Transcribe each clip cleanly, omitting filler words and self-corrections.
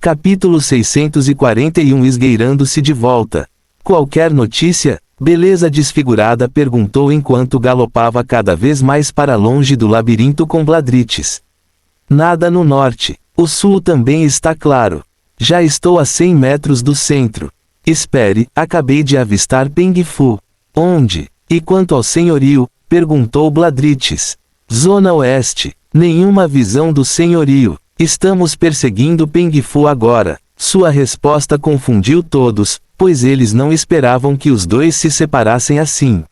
Capítulo 641. Esgueirando-se de volta. Qualquer notícia? Beleza Desfigurada perguntou enquanto galopava cada vez mais para longe do labirinto com Bladrites. Nada no norte. O sul também está claro. Já estou a 100 metros do centro. Espere, acabei de avistar Peng Fu. Onde? E quanto ao senhorio? Perguntou Bladrites. Zona oeste. Nenhuma visão do senhorio. Estamos perseguindo Peng Fu agora. Sua resposta confundiu todos, pois eles não esperavam que os dois se separassem assim.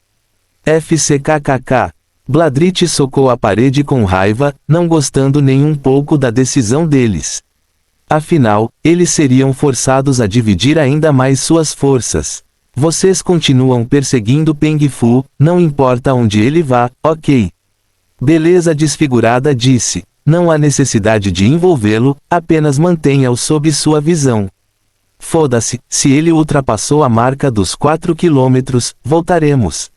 FCKKK. Bladrites socou a parede com raiva, não gostando nem um pouco da decisão deles. Afinal, eles seriam forçados a dividir ainda mais suas forças. Vocês continuam perseguindo Peng Fu, não importa onde ele vá, ok. Beleza Desfigurada disse. Não há necessidade de envolvê-lo, apenas mantenha-o sob sua visão. Foda-se, se ele ultrapassou a marca dos 4 quilômetros, voltaremos.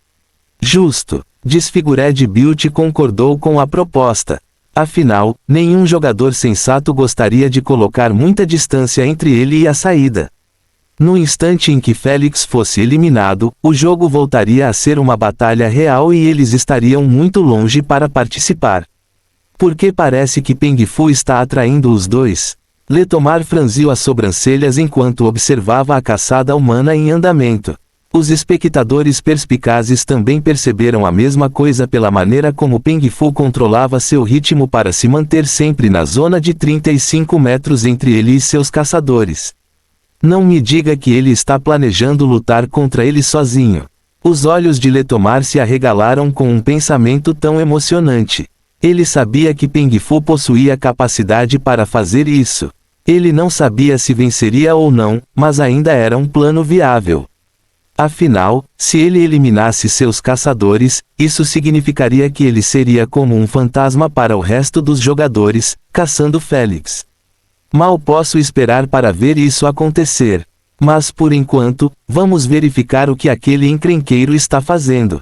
Justo. Desfigured Built concordou com a proposta. Afinal, nenhum jogador sensato gostaria de colocar muita distância entre ele e a saída. No instante em que Félix fosse eliminado, o jogo voltaria a ser uma batalha real e eles estariam muito longe para participar. Porque parece que Peng Fu está atraindo os dois. Letomar franziu as sobrancelhas enquanto observava a caçada humana em andamento. Os espectadores perspicazes também perceberam a mesma coisa pela maneira como Peng Fu controlava seu ritmo para se manter sempre na zona de 35 metros entre ele e seus caçadores. Não me diga que ele está planejando lutar contra ele sozinho. Os olhos de Letomar se arregalaram com um pensamento tão emocionante. Ele sabia que Peng Fu possuía capacidade para fazer isso. Ele não sabia se venceria ou não, mas ainda era um plano viável. Afinal, se ele eliminasse seus caçadores, isso significaria que ele seria como um fantasma para o resto dos jogadores, caçando Félix. Mal posso esperar para ver isso acontecer. Mas por enquanto, vamos verificar o que aquele encrenqueiro está fazendo.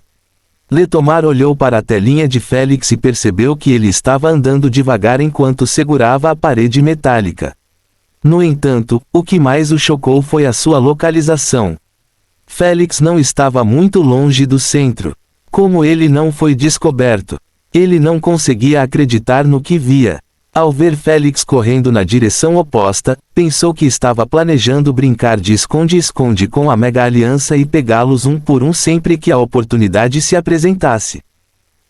Letomar olhou para a telinha de Félix e percebeu que ele estava andando devagar enquanto segurava a parede metálica. No entanto, o que mais o chocou foi a sua localização. Félix não estava muito longe do centro. Como ele não foi descoberto? Ele não conseguia acreditar no que via. Ao ver Félix correndo na direção oposta, pensou que estava planejando brincar de esconde-esconde com a Mega Aliança e pegá-los um por um sempre que a oportunidade se apresentasse.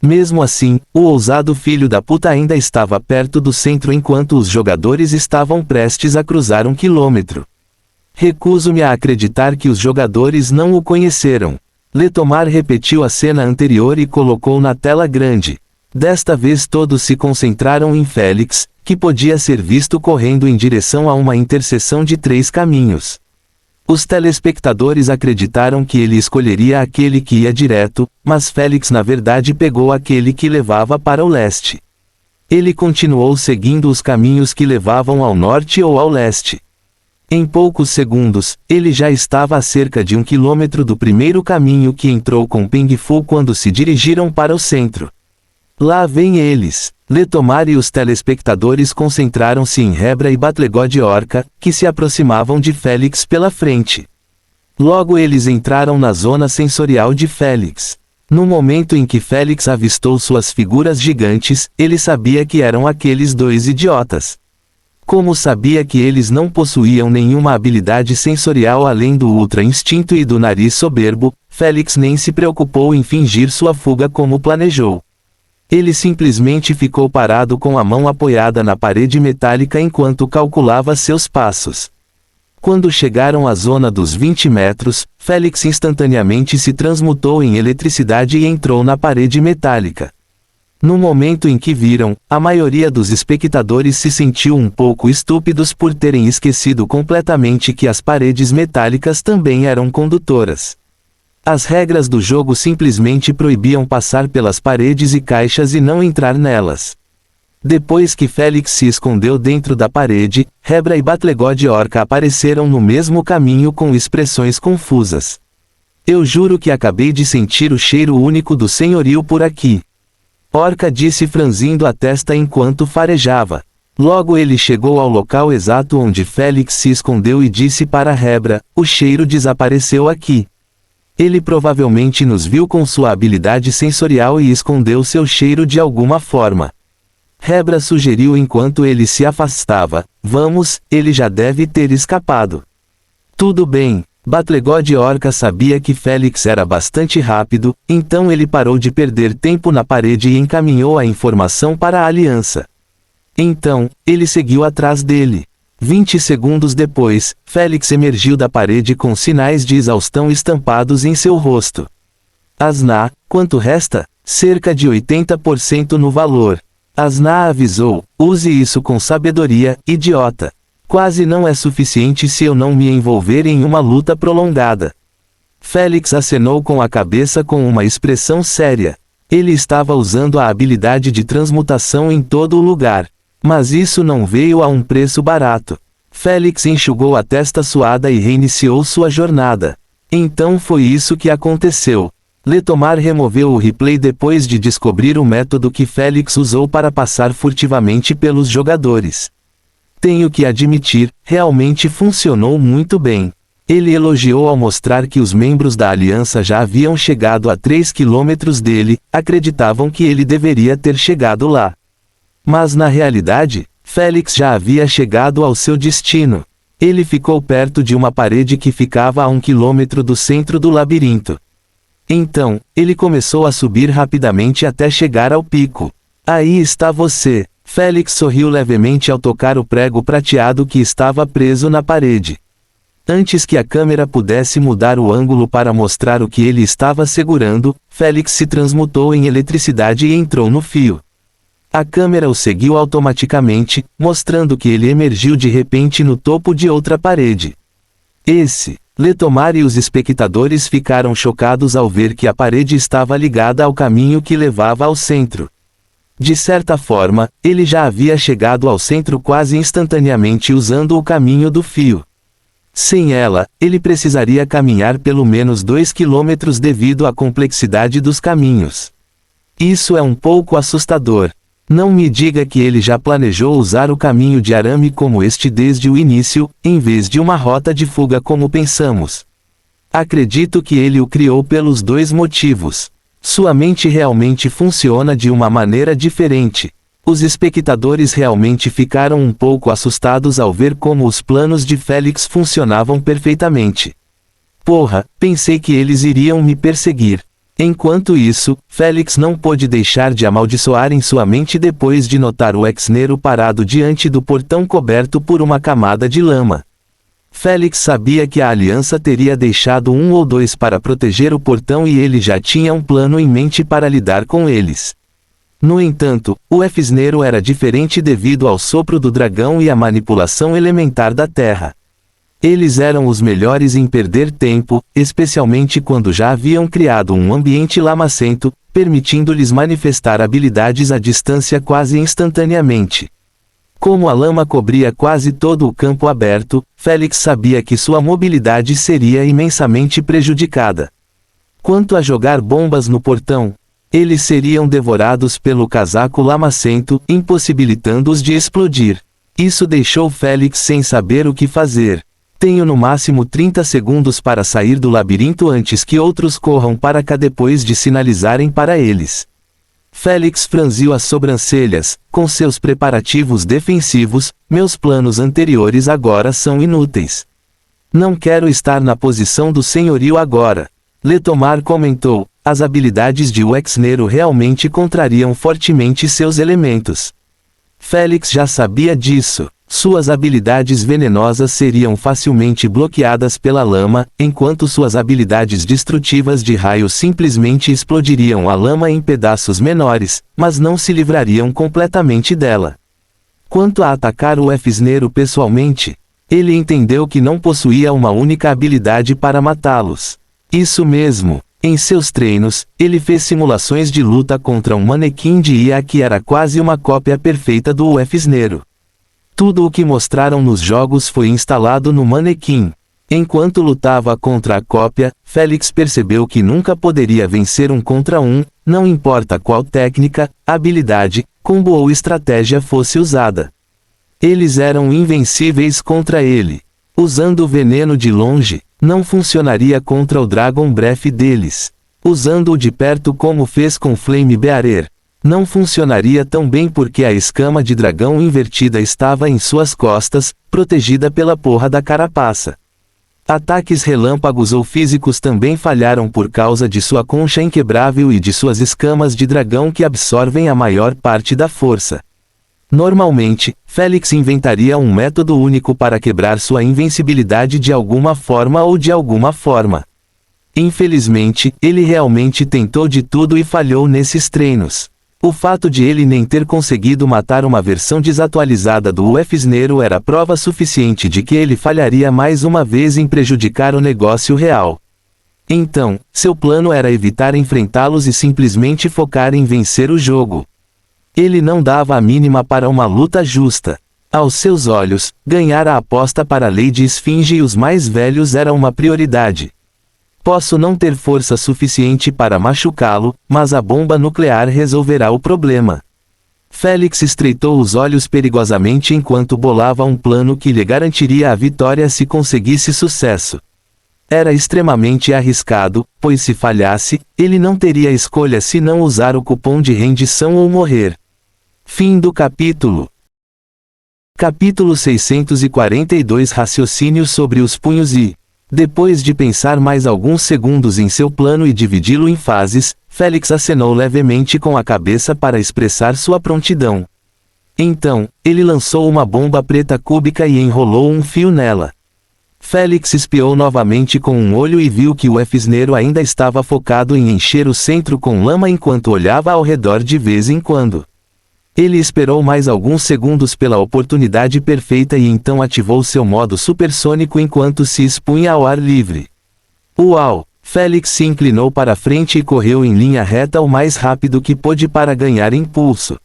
Mesmo assim, o ousado filho da puta ainda estava perto do centro enquanto os jogadores estavam prestes a cruzar 1 quilômetro. Recuso-me a acreditar que os jogadores não o conheceram. Letomar repetiu a cena anterior e colocou na tela grande. Desta vez todos se concentraram em Félix, que podia ser visto correndo em direção a uma interseção de 3 caminhos. Os telespectadores acreditaram que ele escolheria aquele que ia direto, mas Félix na verdade pegou aquele que levava para o leste. Ele continuou seguindo os caminhos que levavam ao norte ou ao leste. Em poucos segundos, ele já estava a cerca de 1 quilômetro do primeiro caminho que entrou com Peng Fu quando se dirigiram para o centro. Lá vem eles. Letomar e os telespectadores concentraram-se em Hebra e Batlegode Orca, que se aproximavam de Félix pela frente. Logo eles entraram na zona sensorial de Félix. No momento em que Félix avistou suas figuras gigantes, ele sabia que eram aqueles dois idiotas. Como sabia que eles não possuíam nenhuma habilidade sensorial além do Ultra Instinto e do nariz soberbo, Félix nem se preocupou em fingir sua fuga como planejou. Ele simplesmente ficou parado com a mão apoiada na parede metálica enquanto calculava seus passos. Quando chegaram à zona dos 20 metros, Félix instantaneamente se transmutou em eletricidade e entrou na parede metálica. No momento em que viram, a maioria dos espectadores se sentiu um pouco estúpidos por terem esquecido completamente que as paredes metálicas também eram condutoras. As regras do jogo simplesmente proibiam passar pelas paredes e caixas e não entrar nelas. Depois que Félix se escondeu dentro da parede, Hebra e Batlegode Orca apareceram no mesmo caminho com expressões confusas. Eu juro que acabei de sentir o cheiro único do senhorio por aqui. Orca disse franzindo a testa enquanto farejava. Logo ele chegou ao local exato onde Félix se escondeu e disse para Hebra: o cheiro desapareceu aqui. Ele provavelmente nos viu com sua habilidade sensorial e escondeu seu cheiro de alguma forma. Hebra sugeriu enquanto ele se afastava: vamos, ele já deve ter escapado. Tudo bem. Batlegode Orca sabia que Félix era bastante rápido, então ele parou de perder tempo na parede e encaminhou a informação para a aliança. Então, ele seguiu atrás dele. 20 segundos depois, Félix emergiu da parede com sinais de exaustão estampados em seu rosto. Asna, quanto resta? Cerca de 80% no valor. Asna avisou: use isso com sabedoria, idiota. Quase não é suficiente se eu não me envolver em uma luta prolongada. Félix acenou com a cabeça com uma expressão séria. Ele estava usando a habilidade de transmutação em todo o lugar. Mas isso não veio a um preço barato. Félix enxugou a testa suada e reiniciou sua jornada. Então foi isso que aconteceu. Letomar removeu o replay depois de descobrir o método que Félix usou para passar furtivamente pelos jogadores. Tenho que admitir, realmente funcionou muito bem. Ele elogiou ao mostrar que os membros da aliança já haviam chegado a 3 quilômetros dele, acreditavam que ele deveria ter chegado lá. Mas na realidade, Félix já havia chegado ao seu destino. Ele ficou perto de uma parede que ficava a 1 quilômetro do centro do labirinto. Então, ele começou a subir rapidamente até chegar ao pico. Aí está você. Félix sorriu levemente ao tocar o prego prateado que estava preso na parede. Antes que a câmera pudesse mudar o ângulo para mostrar o que ele estava segurando, Félix se transmutou em eletricidade e entrou no fio. A câmera o seguiu automaticamente, mostrando que ele emergiu de repente no topo de outra parede. Letomar e os espectadores ficaram chocados ao ver que a parede estava ligada ao caminho que levava ao centro. De certa forma, ele já havia chegado ao centro quase instantaneamente usando o caminho do fio. Sem ela, ele precisaria caminhar pelo menos 2 quilômetros devido à complexidade dos caminhos. Isso é um pouco assustador. Não me diga que ele já planejou usar o caminho de arame como este desde o início, em vez de uma rota de fuga como pensamos. Acredito que ele o criou pelos 2 motivos. Sua mente realmente funciona de uma maneira diferente. Os espectadores realmente ficaram um pouco assustados ao ver como os planos de Félix funcionavam perfeitamente. Porra, pensei que eles iriam me perseguir. Enquanto isso, Félix não pôde deixar de amaldiçoar em sua mente depois de notar o ex-Nero parado diante do portão coberto por uma camada de lama. Félix sabia que a aliança teria deixado 1 ou 2 para proteger o portão e ele já tinha um plano em mente para lidar com eles. No entanto, o ex-Nero era diferente devido ao sopro do dragão e à manipulação elementar da terra. Eles eram os melhores em perder tempo, especialmente quando já haviam criado um ambiente lamacento, permitindo-lhes manifestar habilidades à distância quase instantaneamente. Como a lama cobria quase todo o campo aberto, Félix sabia que sua mobilidade seria imensamente prejudicada. Quanto a jogar bombas no portão, eles seriam devorados pelo casaco lamacento, impossibilitando-os de explodir. Isso deixou Félix sem saber o que fazer. Tenho no máximo 30 segundos para sair do labirinto antes que outros corram para cá depois de sinalizarem para eles. Félix franziu as sobrancelhas, com seus preparativos defensivos, meus planos anteriores agora são inúteis. Não quero estar na posição do senhorio agora. Letomar comentou, as habilidades de Ex-Nero realmente contrariam fortemente seus elementos. Félix já sabia disso. Suas habilidades venenosas seriam facilmente bloqueadas pela lama, enquanto suas habilidades destrutivas de raio simplesmente explodiriam a lama em pedaços menores, mas não se livrariam completamente dela. Quanto a atacar o Ex-Nero pessoalmente, ele entendeu que não possuía uma única habilidade para matá-los. Isso mesmo. Em seus treinos, ele fez simulações de luta contra um manequim de IA que era quase uma cópia perfeita do Ex-Nero. Tudo o que mostraram nos jogos foi instalado no manequim. Enquanto lutava contra a cópia, Félix percebeu que nunca poderia vencer 1 contra 1, não importa qual técnica, habilidade, combo ou estratégia fosse usada. Eles eram invencíveis contra ele. Usando o veneno de longe, não funcionaria contra o Dragon Breath deles. Usando-o de perto como fez com Flame Bearer, não funcionaria tão bem porque a escama de dragão invertida estava em suas costas, protegida pela porra da carapaça. Ataques relâmpagos ou físicos também falharam por causa de sua concha inquebrável e de suas escamas de dragão que absorvem a maior parte da força. Normalmente, Félix inventaria um método único para quebrar sua invencibilidade de alguma forma ou de alguma forma. Infelizmente, ele realmente tentou de tudo e falhou nesses treinos. O fato de ele nem ter conseguido matar uma versão desatualizada do UFSnero era prova suficiente de que ele falharia mais uma vez em prejudicar o negócio real. Então, seu plano era evitar enfrentá-los e simplesmente focar em vencer o jogo. Ele não dava a mínima para uma luta justa. Aos seus olhos, ganhar a aposta para a Lady Esfinge e os mais velhos era uma prioridade. Posso não ter força suficiente para machucá-lo, mas a bomba nuclear resolverá o problema. Félix estreitou os olhos perigosamente enquanto bolava um plano que lhe garantiria a vitória se conseguisse sucesso. Era extremamente arriscado, pois se falhasse, ele não teria escolha senão usar o cupom de rendição ou morrer. Fim do capítulo. Capítulo 642 Raciocínio sobre os punhos e... Depois de pensar mais alguns segundos em seu plano e dividi-lo em fases, Félix acenou levemente com a cabeça para expressar sua prontidão. Então, ele lançou uma bomba preta cúbica e enrolou um fio nela. Félix espiou novamente com um olho e viu que o UFSnero ainda estava focado em encher o centro com lama enquanto olhava ao redor de vez em quando. Ele esperou mais alguns segundos pela oportunidade perfeita e então ativou seu modo supersônico enquanto se expunha ao ar livre. Uau! Félix se inclinou para frente e correu em linha reta o mais rápido que pôde para ganhar impulso.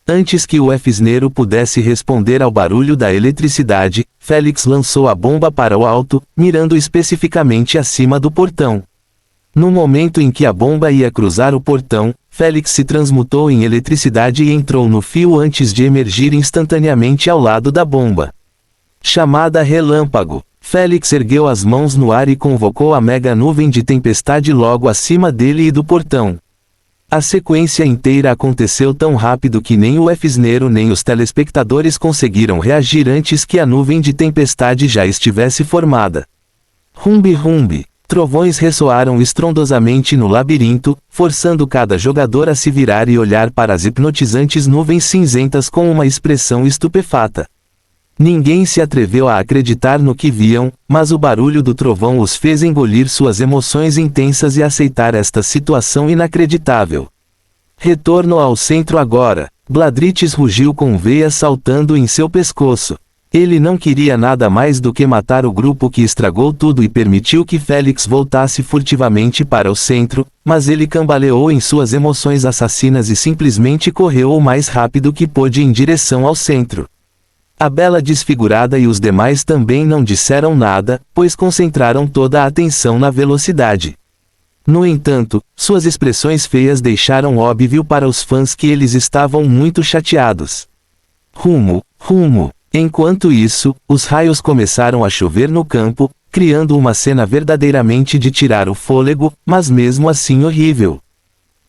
Antes que o UFSnero pudesse responder ao barulho da eletricidade, Félix lançou a bomba para o alto, mirando especificamente acima do portão. No momento em que a bomba ia cruzar o portão, Félix se transmutou em eletricidade e entrou no fio antes de emergir instantaneamente ao lado da bomba. Chamada relâmpago. Félix ergueu as mãos no ar e convocou a mega nuvem de tempestade logo acima dele e do portão. A sequência inteira aconteceu tão rápido que nem o UFSnero nem os telespectadores conseguiram reagir antes que a nuvem de tempestade já estivesse formada. Rumbi-rumbi. Trovões ressoaram estrondosamente no labirinto, forçando cada jogador a se virar e olhar para as hipnotizantes nuvens cinzentas com uma expressão estupefata. Ninguém se atreveu a acreditar no que viam, mas o barulho do trovão os fez engolir suas emoções intensas e aceitar esta situação inacreditável. Retorno ao centro agora. Bladrites rugiu com veias saltando em seu pescoço. Ele não queria nada mais do que matar o grupo que estragou tudo e permitiu que Félix voltasse furtivamente para o centro, mas ele cambaleou em suas emoções assassinas e simplesmente correu o mais rápido que pôde em direção ao centro. A Bela Desfigurada e os demais também não disseram nada, pois concentraram toda a atenção na velocidade. No entanto, suas expressões feias deixaram óbvio para os fãs que eles estavam muito chateados. Rumo. Enquanto isso, os raios começaram a chover no campo, criando uma cena verdadeiramente de tirar o fôlego, mas mesmo assim horrível.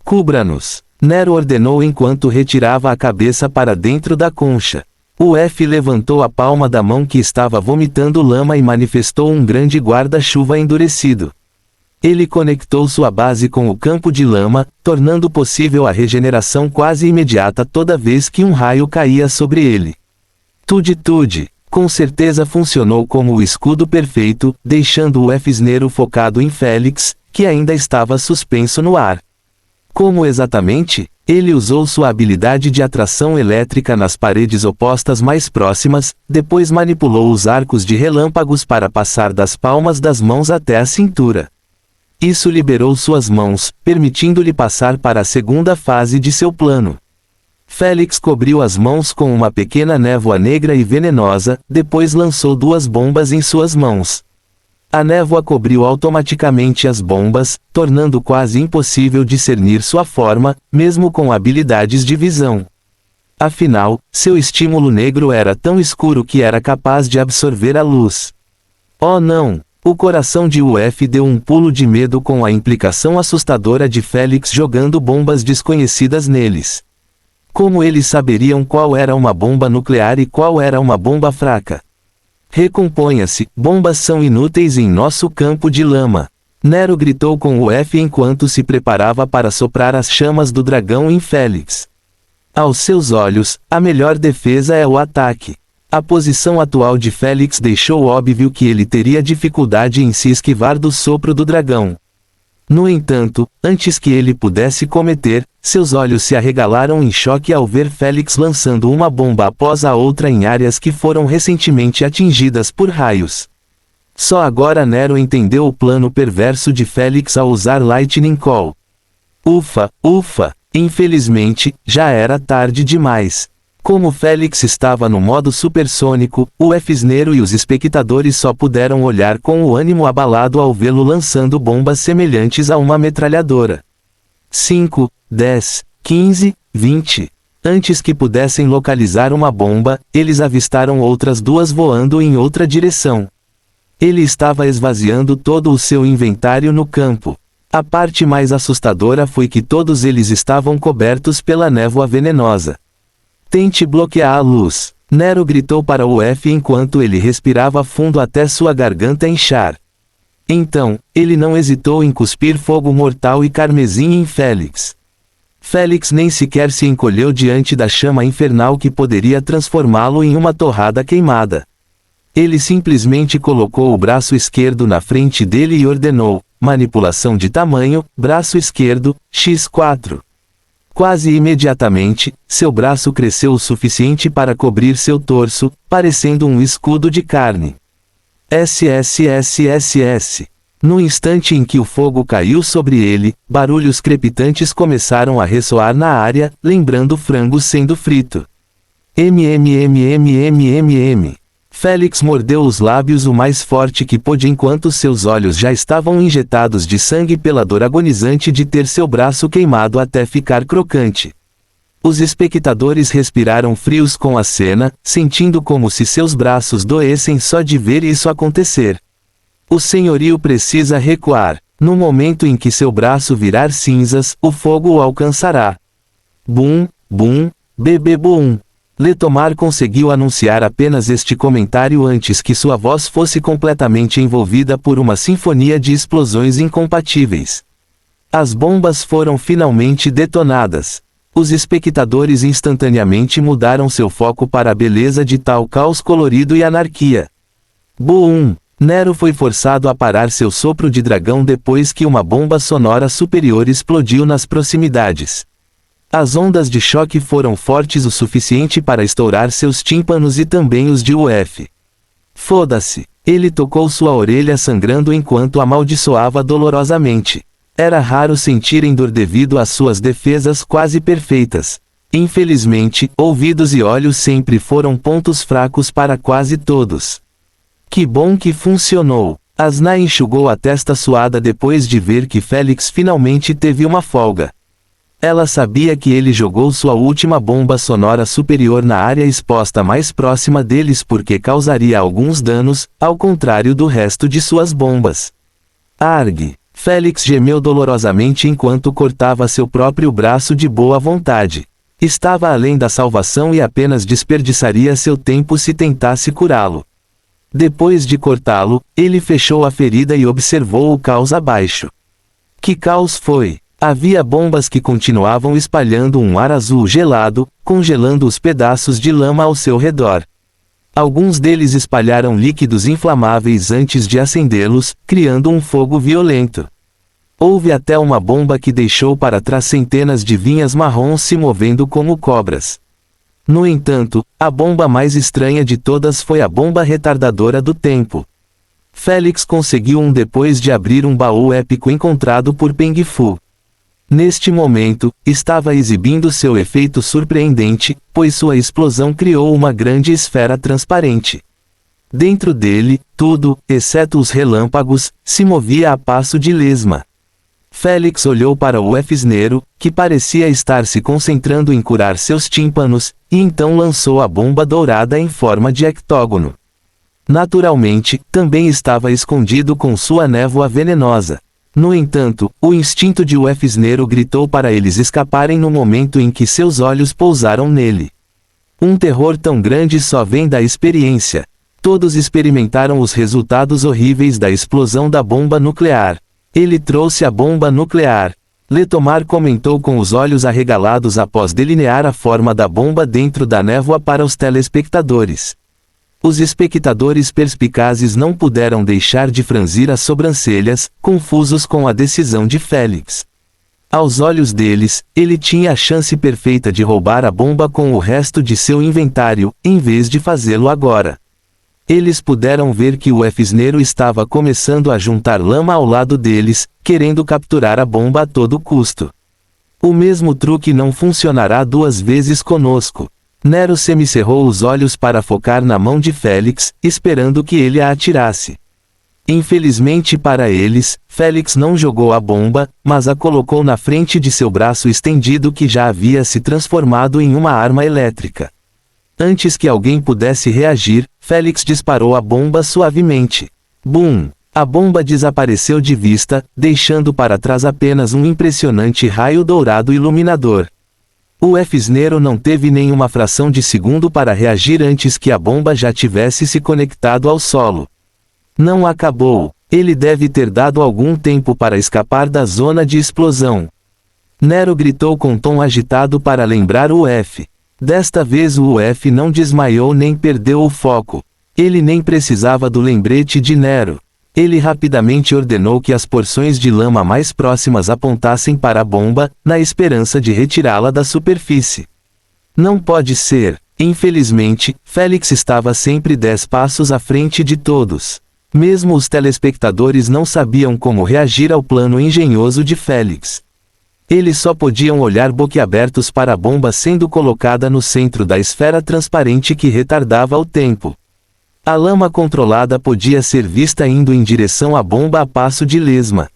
Cubra-nos. Nero ordenou enquanto retirava a cabeça para dentro da concha. O F levantou a palma da mão que estava vomitando lama e manifestou um grande guarda-chuva endurecido. Ele conectou sua base com o campo de lama, tornando possível a regeneração quase imediata toda vez que um raio caía sobre ele. Tude, com certeza funcionou como o escudo perfeito, deixando o UFSnero focado em Félix, que ainda estava suspenso no ar. Como exatamente? Ele usou sua habilidade de atração elétrica nas paredes opostas mais próximas, depois manipulou os arcos de relâmpagos para passar das palmas das mãos até a cintura. Isso liberou suas mãos, permitindo-lhe passar para a segunda fase de seu plano. Félix cobriu as mãos com uma pequena névoa negra e venenosa, depois lançou duas bombas em suas mãos. A névoa cobriu automaticamente as bombas, tornando quase impossível discernir sua forma, mesmo com habilidades de visão. Afinal, seu estímulo negro era tão escuro que era capaz de absorver a luz. Oh não! O coração de UF deu um pulo de medo com a implicação assustadora de Félix jogando bombas desconhecidas neles. Como eles saberiam qual era uma bomba nuclear e qual era uma bomba fraca? Recomponha-se, bombas são inúteis em nosso campo de lama. Nero gritou com UF enquanto se preparava para soprar as chamas do dragão em Félix. Aos seus olhos, a melhor defesa é o ataque. A posição atual de Félix deixou óbvio que ele teria dificuldade em se esquivar do sopro do dragão. No entanto, antes que ele pudesse cometer, seus olhos se arregalaram em choque ao ver Félix lançando uma bomba após a outra em áreas que foram recentemente atingidas por raios. Só agora Nero entendeu o plano perverso de Félix ao usar Lightning Call. Ufa, ufa! Infelizmente, já era tarde demais. Como Félix estava no modo supersônico, o Nero e os espectadores só puderam olhar com o ânimo abalado ao vê-lo lançando bombas semelhantes a uma metralhadora. 5, 10, 15, 20. Antes que pudessem localizar uma bomba, eles avistaram outras duas voando em outra direção. Ele estava esvaziando todo o seu inventário no campo. A parte mais assustadora foi que todos eles estavam cobertos pela névoa venenosa. Tente bloquear a luz. Nero gritou para UF enquanto ele respirava fundo até sua garganta inchar. Então, ele não hesitou em cuspir fogo mortal e carmesim em Félix. Félix nem sequer se encolheu diante da chama infernal que poderia transformá-lo em uma torrada queimada. Ele simplesmente colocou o braço esquerdo na frente dele e ordenou: manipulação de tamanho, braço esquerdo, x4. Quase imediatamente, seu braço cresceu o suficiente para cobrir seu torso, parecendo um escudo de carne. SSSSS. No instante em que o fogo caiu sobre ele, barulhos crepitantes começaram a ressoar na área, lembrando frango sendo frito. MMMMMMM. Félix mordeu os lábios o mais forte que pôde enquanto seus olhos já estavam injetados de sangue pela dor agonizante de ter seu braço queimado até ficar crocante. Os espectadores respiraram frios com a cena, sentindo como se seus braços doessem só de ver isso acontecer. O senhorio precisa recuar. No momento em que seu braço virar cinzas, o fogo o alcançará. Bum, bum, bebê bum. Letomar conseguiu anunciar apenas este comentário antes que sua voz fosse completamente envolvida por uma sinfonia de explosões incompatíveis. As bombas foram finalmente detonadas. Os espectadores instantaneamente mudaram seu foco para a beleza de tal caos colorido e anarquia. Boom! Nero foi forçado a parar seu sopro de dragão depois que uma bomba sonora superior explodiu nas proximidades. As ondas de choque foram fortes o suficiente para estourar seus tímpanos e também os de UF. Foda-se! Ele tocou sua orelha sangrando enquanto amaldiçoava dolorosamente. Era raro sentir dor devido às suas defesas quase perfeitas. Infelizmente, ouvidos e olhos sempre foram pontos fracos para quase todos. Que bom que funcionou! Asna enxugou a testa suada depois de ver que Félix finalmente teve uma folga. Ela sabia que ele jogou sua última bomba sonora superior na área exposta mais próxima deles porque causaria alguns danos, ao contrário do resto de suas bombas. Arg! Félix gemeu dolorosamente enquanto cortava seu próprio braço de boa vontade. Estava além da salvação e apenas desperdiçaria seu tempo se tentasse curá-lo. Depois de cortá-lo, ele fechou a ferida e observou o caos abaixo. Que caos foi? Havia bombas que continuavam espalhando um ar azul gelado, congelando os pedaços de lama ao seu redor. Alguns deles espalharam líquidos inflamáveis antes de acendê-los, criando um fogo violento. Houve até uma bomba que deixou para trás centenas de vinhas marrons se movendo como cobras. No entanto, a bomba mais estranha de todas foi a bomba retardadora do tempo. Félix conseguiu depois de abrir um baú épico encontrado por Peng Fu. Neste momento, estava exibindo seu efeito surpreendente, pois sua explosão criou uma grande esfera transparente. Dentro dele, tudo, exceto os relâmpagos, se movia a passo de lesma. Félix olhou para o Fsnero, que parecia estar se concentrando em curar seus tímpanos, e então lançou a bomba dourada em forma de hectógono. Naturalmente, também estava escondido com sua névoa venenosa. No entanto, o instinto de Fsnero gritou para eles escaparem no momento em que seus olhos pousaram nele. Um terror tão grande só vem da experiência. Todos experimentaram os resultados horríveis da explosão da bomba nuclear. Ele trouxe a bomba nuclear. Letomar comentou com os olhos arregalados após delinear a forma da bomba dentro da névoa para os telespectadores. Os espectadores perspicazes não puderam deixar de franzir as sobrancelhas, confusos com a decisão de Félix. Aos olhos deles, ele tinha a chance perfeita de roubar a bomba com o resto de seu inventário, em vez de fazê-lo agora. Eles puderam ver que o Fsnero estava começando a juntar lama ao lado deles, querendo capturar a bomba a todo custo. O mesmo truque não funcionará duas vezes conosco. Nero semicerrou os olhos para focar na mão de Félix, esperando que ele a atirasse. Infelizmente para eles, Félix não jogou a bomba, mas a colocou na frente de seu braço estendido que já havia se transformado em uma arma elétrica. Antes que alguém pudesse reagir, Félix disparou a bomba suavemente. Bum! A bomba desapareceu de vista, deixando para trás apenas um impressionante raio dourado iluminador. O Fsnero não teve nenhuma fração de segundo para reagir antes que a bomba já tivesse se conectado ao solo. Não acabou. Ele deve ter dado algum tempo para escapar da zona de explosão. Nero gritou com tom agitado para lembrar o F. Desta vez o F não desmaiou nem perdeu o foco. Ele nem precisava do lembrete de Nero. Ele rapidamente ordenou que as porções de lama mais próximas apontassem para a bomba, na esperança de retirá-la da superfície. Não pode ser. Infelizmente, Félix estava sempre 10 passos à frente de todos. Mesmo os telespectadores não sabiam como reagir ao plano engenhoso de Félix. Eles só podiam olhar boquiabertos para a bomba sendo colocada no centro da esfera transparente que retardava o tempo. A lama controlada podia ser vista indo em direção à bomba a passo de lesma.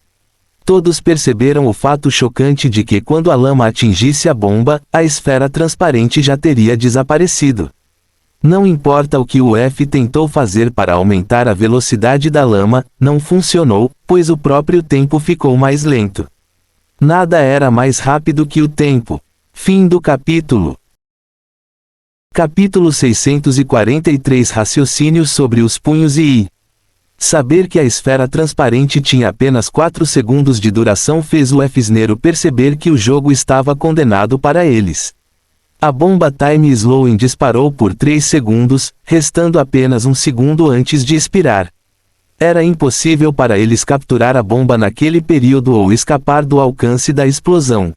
Todos perceberam o fato chocante de que quando a lama atingisse a bomba, a esfera transparente já teria desaparecido. Não importa o que o F tentou fazer para aumentar a velocidade da lama, não funcionou, pois o próprio tempo ficou mais lento. Nada era mais rápido que o tempo. Fim do capítulo. Capítulo 643 Raciocínio sobre os punhos e Saber que a esfera transparente tinha apenas 4 segundos de duração fez o Fsnero perceber que o jogo estava condenado para eles. A bomba Time Slowing disparou por 3 segundos, restando apenas 1 segundo antes de expirar. Era impossível para eles capturar a bomba naquele período ou escapar do alcance da explosão.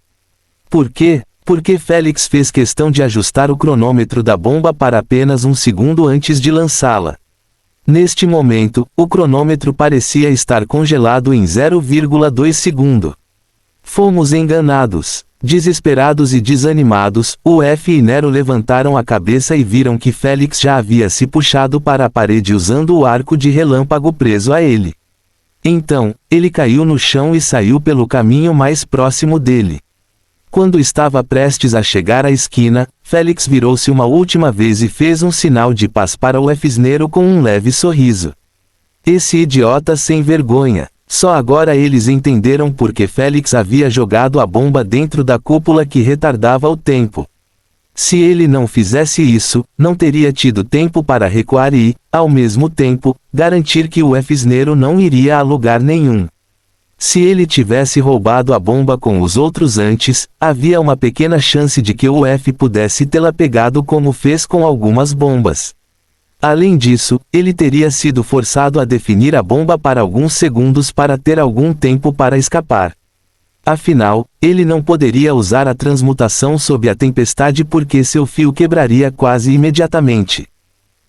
Por quê? Porque Félix fez questão de ajustar o cronômetro da bomba para apenas 1 segundo antes de lançá-la. Neste momento, o cronômetro parecia estar congelado em 0,2 segundo. Fomos enganados. Desesperados e desanimados, o F e Nero levantaram a cabeça e viram que Félix já havia se puxado para a parede usando o arco de relâmpago preso a ele. Então, ele caiu no chão e saiu pelo caminho mais próximo dele. Quando estava prestes a chegar à esquina, Félix virou-se uma última vez e fez um sinal de paz para o Fsnero com um leve sorriso. Esse idiota sem vergonha. Só agora eles entenderam por que Félix havia jogado a bomba dentro da cúpula que retardava o tempo. Se ele não fizesse isso, não teria tido tempo para recuar e, ao mesmo tempo, garantir que o Fsnero não iria a lugar nenhum. Se ele tivesse roubado a bomba com os outros antes, havia uma pequena chance de que o F pudesse tê-la pegado como fez com algumas bombas. Além disso, ele teria sido forçado a definir a bomba para alguns segundos para ter algum tempo para escapar. Afinal, ele não poderia usar a transmutação sob a tempestade porque seu fio quebraria quase imediatamente.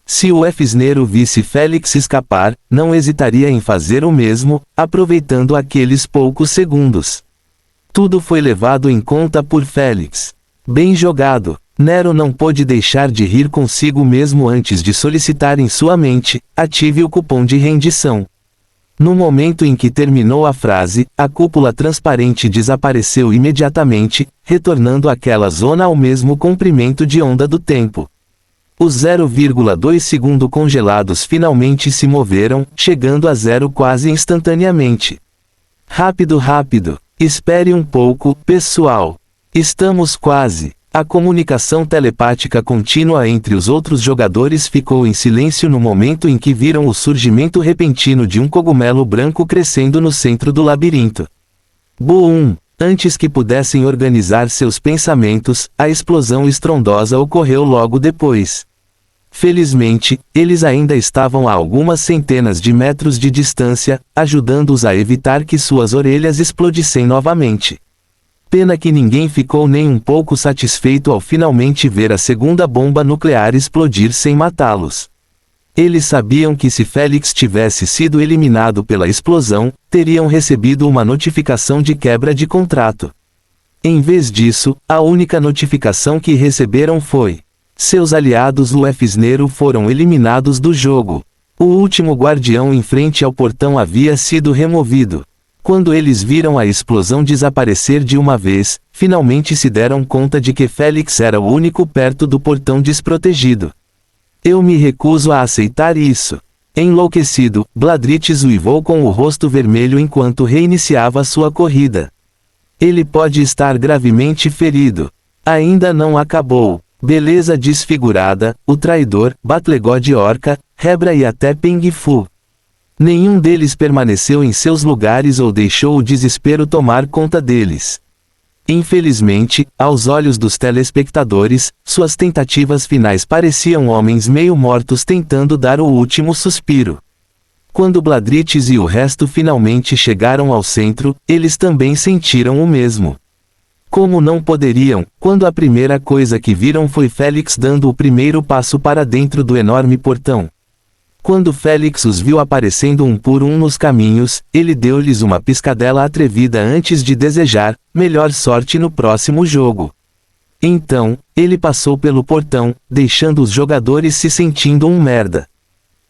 Se o Fsnero visse Félix escapar, não hesitaria em fazer o mesmo, aproveitando aqueles poucos segundos. Tudo foi levado em conta por Félix. Bem jogado. Nero não pôde deixar de rir consigo mesmo antes de solicitar em sua mente: ative o cupom de rendição. No momento em que terminou a frase, a cúpula transparente desapareceu imediatamente, retornando àquela zona ao mesmo comprimento de onda do tempo. Os 0,2 segundos congelados finalmente se moveram, chegando a zero quase instantaneamente. Rápido, rápido. Espere um pouco, pessoal. Estamos quase. A comunicação telepática contínua entre os outros jogadores ficou em silêncio no momento em que viram o surgimento repentino de um cogumelo branco crescendo no centro do labirinto. Boom! Antes que pudessem organizar seus pensamentos, a explosão estrondosa ocorreu logo depois. Felizmente, eles ainda estavam a algumas centenas de metros de distância, ajudando-os a evitar que suas orelhas explodissem novamente. Pena que ninguém ficou nem um pouco satisfeito ao finalmente ver a segunda bomba nuclear explodir sem matá-los. Eles sabiam que se Félix tivesse sido eliminado pela explosão, teriam recebido uma notificação de quebra de contrato. Em vez disso, a única notificação que receberam foi: seus aliados Luefsneiro foram eliminados do jogo. O último guardião em frente ao portão havia sido removido. Quando eles viram a explosão desaparecer de uma vez, finalmente se deram conta de que Félix era o único perto do portão desprotegido. Eu me recuso a aceitar isso. Enlouquecido, Bladrítez uivou com o rosto vermelho enquanto reiniciava sua corrida. Ele pode estar gravemente ferido. Ainda não acabou. Beleza desfigurada, o traidor, Batlegode Orca, Hebra e até Ping Fu. Nenhum deles permaneceu em seus lugares ou deixou o desespero tomar conta deles. Infelizmente, aos olhos dos telespectadores, suas tentativas finais pareciam homens meio mortos tentando dar o último suspiro. Quando Bladrítez e o resto finalmente chegaram ao centro, eles também sentiram o mesmo. Como não poderiam, quando a primeira coisa que viram foi Félix dando o primeiro passo para dentro do enorme portão. Quando Félix os viu aparecendo um por um nos caminhos, ele deu-lhes uma piscadela atrevida antes de desejar: melhor sorte no próximo jogo. Então, ele passou pelo portão, deixando os jogadores se sentindo um merda.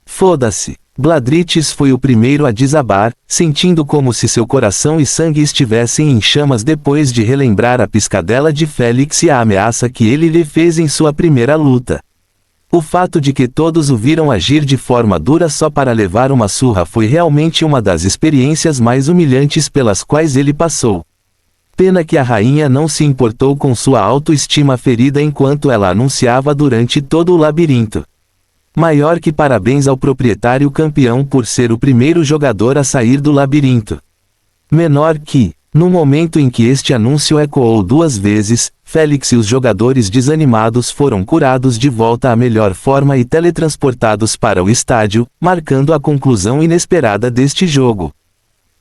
Foda-se. Bladrítez foi o primeiro a desabar, sentindo como se seu coração e sangue estivessem em chamas depois de relembrar a piscadela de Félix e a ameaça que ele lhe fez em sua primeira luta. O fato de que todos o viram agir de forma dura só para levar uma surra foi realmente uma das experiências mais humilhantes pelas quais ele passou. Pena que a rainha não se importou com sua autoestima ferida enquanto ela anunciava durante todo o labirinto. Maior que parabéns ao proprietário campeão por ser o primeiro jogador a sair do labirinto. Menor que, no momento em que este anúncio ecoou 2 vezes, Félix e os jogadores desanimados foram curados de volta à melhor forma e teletransportados para o estádio, marcando a conclusão inesperada deste jogo.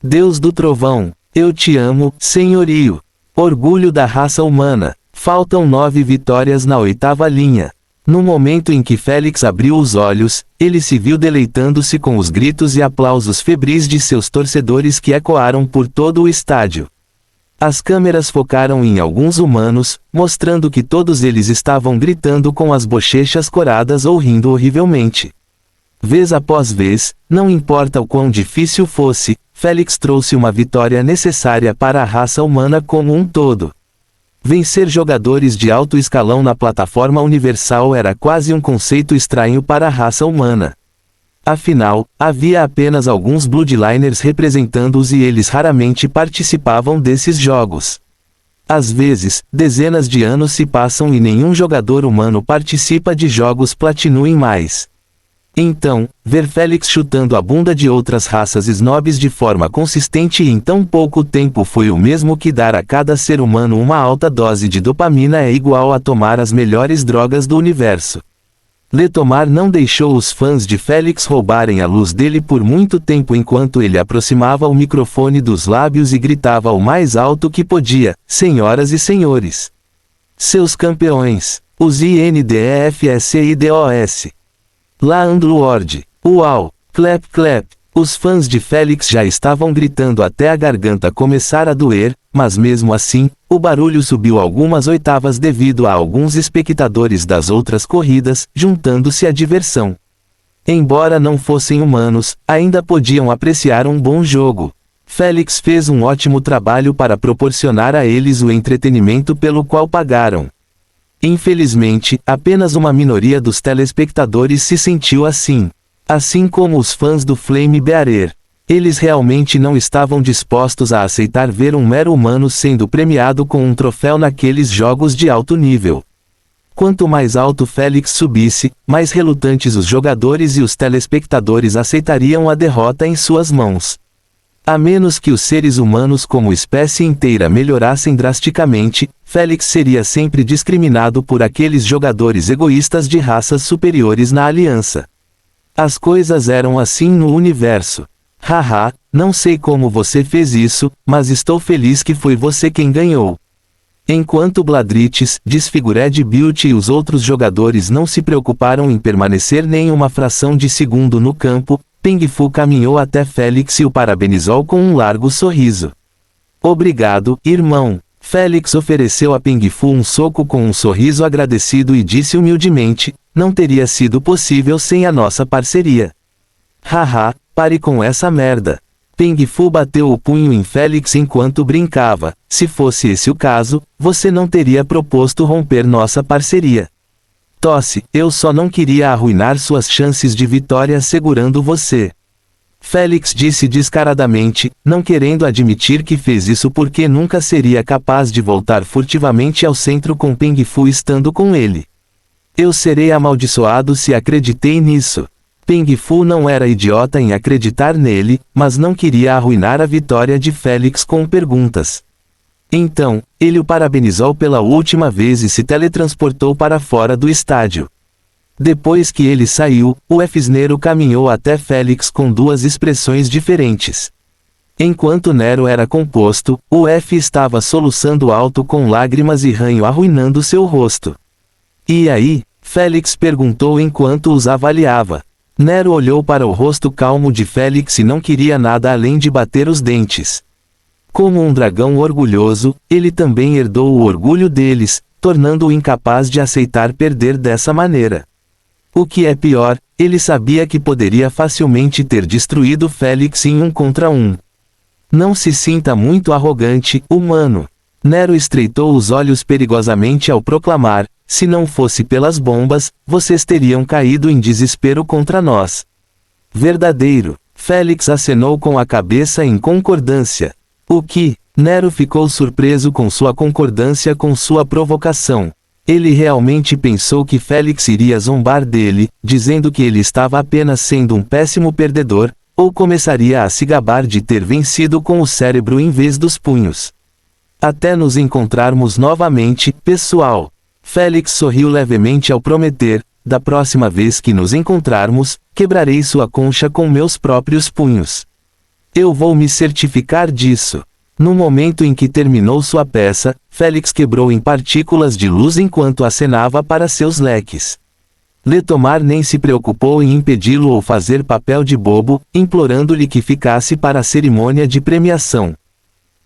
Deus do Trovão, eu te amo, senhorio. Orgulho da raça humana. Faltam 9 vitórias na 8ª linha. No momento em que Félix abriu os olhos, ele se viu deleitando-se com os gritos e aplausos febris de seus torcedores que ecoaram por todo o estádio. As câmeras focaram em alguns humanos, mostrando que todos eles estavam gritando com as bochechas coradas ou rindo horrivelmente. Vez após vez, não importa o quão difícil fosse, Félix trouxe uma vitória necessária para a raça humana como um todo. Vencer jogadores de alto escalão na plataforma universal era quase um conceito estranho para a raça humana. Afinal, havia apenas alguns Bloodliners representando-os e eles raramente participavam desses jogos. Às vezes, dezenas de anos se passam e nenhum jogador humano participa de jogos Platinum mais. Então, ver Félix chutando a bunda de outras raças snobs de forma consistente em tão pouco tempo foi o mesmo que dar a cada ser humano uma alta dose de dopamina é igual a tomar as melhores drogas do universo. Letomar não deixou os fãs de Félix roubarem a luz dele por muito tempo enquanto ele aproximava o microfone dos lábios e gritava o mais alto que podia: senhoras e senhores. Seus campeões, os INDEFSIDOS. Landlord. Uau! Clap clap! Os fãs de Félix já estavam gritando até a garganta começar a doer, mas mesmo assim, o barulho subiu algumas oitavas devido a alguns espectadores das outras corridas, juntando-se à diversão. Embora não fossem humanos, ainda podiam apreciar um bom jogo. Félix fez um ótimo trabalho para proporcionar a eles o entretenimento pelo qual pagaram. Infelizmente, apenas uma minoria dos telespectadores se sentiu assim. Assim como os fãs do Flame Bearer. Eles realmente não estavam dispostos a aceitar ver um mero humano sendo premiado com um troféu naqueles jogos de alto nível. Quanto mais alto Félix subisse, mais relutantes os jogadores e os telespectadores aceitariam a derrota em suas mãos. A menos que os seres humanos como espécie inteira melhorassem drasticamente, Félix seria sempre discriminado por aqueles jogadores egoístas de raças superiores na aliança. As coisas eram assim no universo. Haha, não sei como você fez isso, mas estou feliz que foi você quem ganhou. Enquanto Bladrites, Disfigured Built e os outros jogadores não se preocuparam em permanecer nem uma fração de segundo no campo, Peng Fu caminhou até Félix e o parabenizou com um largo sorriso. Obrigado, irmão. Félix ofereceu a Peng Fu um soco com um sorriso agradecido e disse humildemente, não teria sido possível sem a nossa parceria. Haha, pare com essa merda. Peng Fu bateu o punho em Félix enquanto brincava, se fosse esse o caso, você não teria proposto romper nossa parceria. Tosse, eu só não queria arruinar suas chances de vitória segurando você. Félix disse descaradamente, não querendo admitir que fez isso porque nunca seria capaz de voltar furtivamente ao centro com Peng Fu estando com ele. Eu serei amaldiçoado se acreditei nisso. Peng Fu não era idiota em acreditar nele, mas não queria arruinar a vitória de Félix com perguntas. Então, ele o parabenizou pela última vez e se teletransportou para fora do estádio. Depois que ele saiu, o Efsnero caminhou até Félix com duas expressões diferentes. Enquanto Nero era composto, o F estava soluçando alto com lágrimas e ranho arruinando seu rosto. E aí? Félix perguntou enquanto os avaliava. Nero olhou para o rosto calmo de Félix e não queria nada além de bater os dentes. Como um dragão orgulhoso, ele também herdou o orgulho deles, tornando-o incapaz de aceitar perder dessa maneira. O que é pior, ele sabia que poderia facilmente ter destruído Félix em 1 contra 1. Não se sinta muito arrogante, humano. Nero estreitou os olhos perigosamente ao proclamar, se não fosse pelas bombas, vocês teriam caído em desespero contra nós. Verdadeiro. Félix acenou com a cabeça em concordância. O que? Nero ficou surpreso com sua concordância com sua provocação. Ele realmente pensou que Félix iria zombar dele, dizendo que ele estava apenas sendo um péssimo perdedor, ou começaria a se gabar de ter vencido com o cérebro em vez dos punhos. Até nos encontrarmos novamente, pessoal. Félix sorriu levemente ao prometer, da próxima vez que nos encontrarmos, quebrarei sua concha com meus próprios punhos. Eu vou me certificar disso. No momento em que terminou sua peça, Félix quebrou em partículas de luz enquanto acenava para seus leques. Letomar nem se preocupou em impedi-lo ou fazer papel de bobo, implorando-lhe que ficasse para a cerimônia de premiação.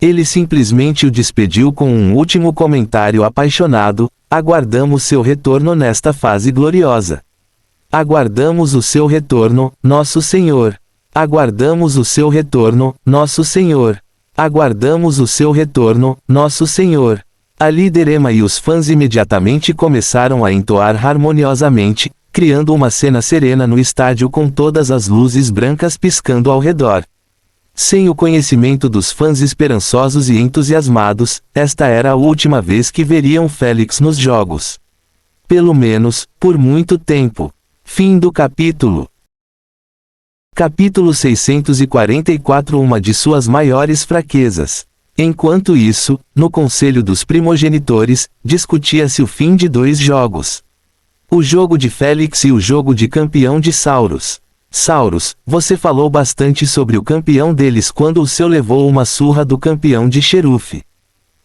Ele simplesmente o despediu com um último comentário apaixonado, aguardamos seu retorno nesta fase gloriosa. Aguardamos o seu retorno, nosso Senhor. Aguardamos o seu retorno, nosso Senhor. Aguardamos o seu retorno, nosso Senhor. A líder Emma e os fãs imediatamente começaram a entoar harmoniosamente, criando uma cena serena no estádio com todas as luzes brancas piscando ao redor. Sem o conhecimento dos fãs esperançosos e entusiasmados, esta era a última vez que veriam Félix nos jogos. Pelo menos, por muito tempo. Fim do capítulo. Capítulo 644. Uma de suas maiores fraquezas. Enquanto isso, no Conselho dos Primogenitores, discutia-se o fim de 2 jogos. O jogo de Félix e o jogo de campeão de Saurus. Saurus, você falou bastante sobre o campeão deles quando o seu levou uma surra do campeão de Xeruf.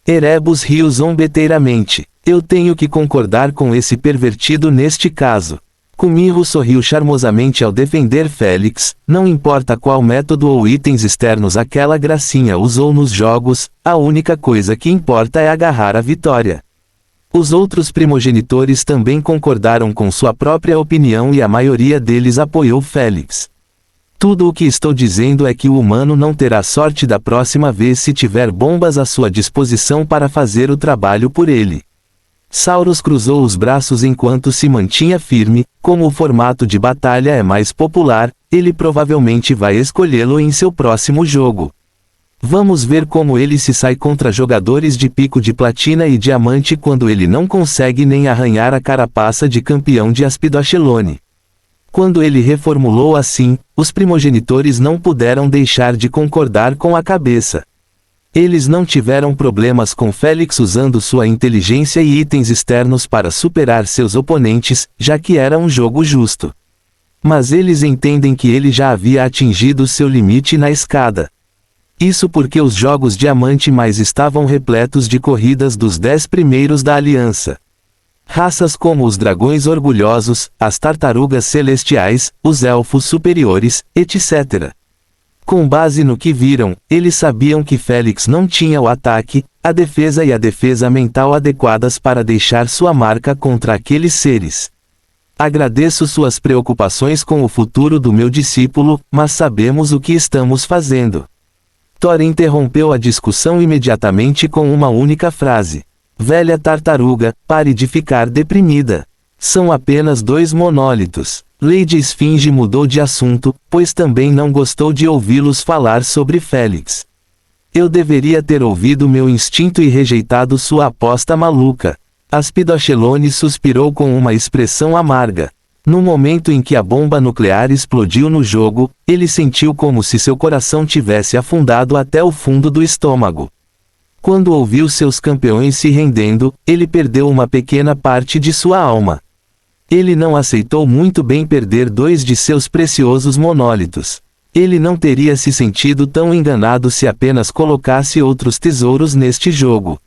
Erebus riu zombeteiramente. Eu tenho que concordar com esse pervertido neste caso. Kumiho sorriu charmosamente ao defender Félix, não importa qual método ou itens externos aquela gracinha usou nos jogos, a única coisa que importa é agarrar a vitória. Os outros primogenitores também concordaram com sua própria opinião e a maioria deles apoiou Félix. Tudo o que estou dizendo é que o humano não terá sorte da próxima vez se tiver bombas à sua disposição para fazer o trabalho por ele. Saurus cruzou os braços enquanto se mantinha firme. Como o formato de batalha é mais popular, ele provavelmente vai escolhê-lo em seu próximo jogo. Vamos ver como ele se sai contra jogadores de pico de platina e diamante quando ele não consegue nem arranhar a carapaça de campeão de Aspidoshelone. Quando ele reformulou assim, os primogenitores não puderam deixar de concordar com a cabeça. Eles não tiveram problemas com Félix usando sua inteligência e itens externos para superar seus oponentes, já que era um jogo justo. Mas eles entendem que ele já havia atingido seu limite na escada. Isso porque os jogos Diamante mais estavam repletos de corridas dos 10 primeiros da Aliança. Raças como os dragões orgulhosos, as tartarugas celestiais, os elfos superiores, etc. Com base no que viram, eles sabiam que Félix não tinha o ataque, a defesa e a defesa mental adequadas para deixar sua marca contra aqueles seres. Agradeço suas preocupações com o futuro do meu discípulo, mas sabemos o que estamos fazendo. Thor interrompeu a discussão imediatamente com uma única frase. Velha tartaruga, pare de ficar deprimida. São apenas 2 monólitos. Lady Esfinge mudou de assunto, pois também não gostou de ouvi-los falar sobre Félix. Eu deveria ter ouvido meu instinto e rejeitado sua aposta maluca. Aspidoshelone suspirou com uma expressão amarga. No momento em que a bomba nuclear explodiu no jogo, ele sentiu como se seu coração tivesse afundado até o fundo do estômago. Quando ouviu seus campeões se rendendo, ele perdeu uma pequena parte de sua alma. Ele não aceitou muito bem perder 2 de seus preciosos monólitos. Ele não teria se sentido tão enganado se apenas colocasse outros tesouros neste jogo.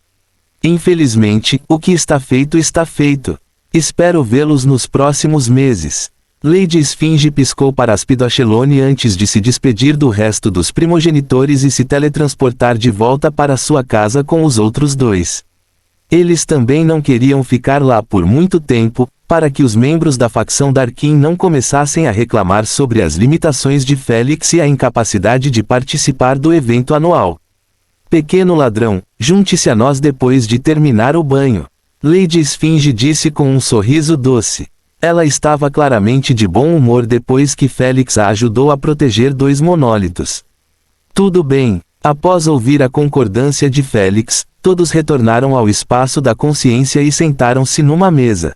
Infelizmente, o que está feito está feito. Espero vê-los nos próximos meses. Lady Esfinge piscou para Aspidoshelone antes de se despedir do resto dos primogenitores e se teletransportar de volta para sua casa com os outros 2. Eles também não queriam ficar lá por muito tempo, para que os membros da facção Darkin não começassem a reclamar sobre as limitações de Félix e a incapacidade de participar do evento anual. Pequeno ladrão, junte-se a nós depois de terminar o banho. Lady Esfinge disse com um sorriso doce. Ela estava claramente de bom humor depois que Félix a ajudou a proteger 2 monólitos. Tudo bem. Após ouvir a concordância de Félix, todos retornaram ao espaço da consciência e sentaram-se numa mesa.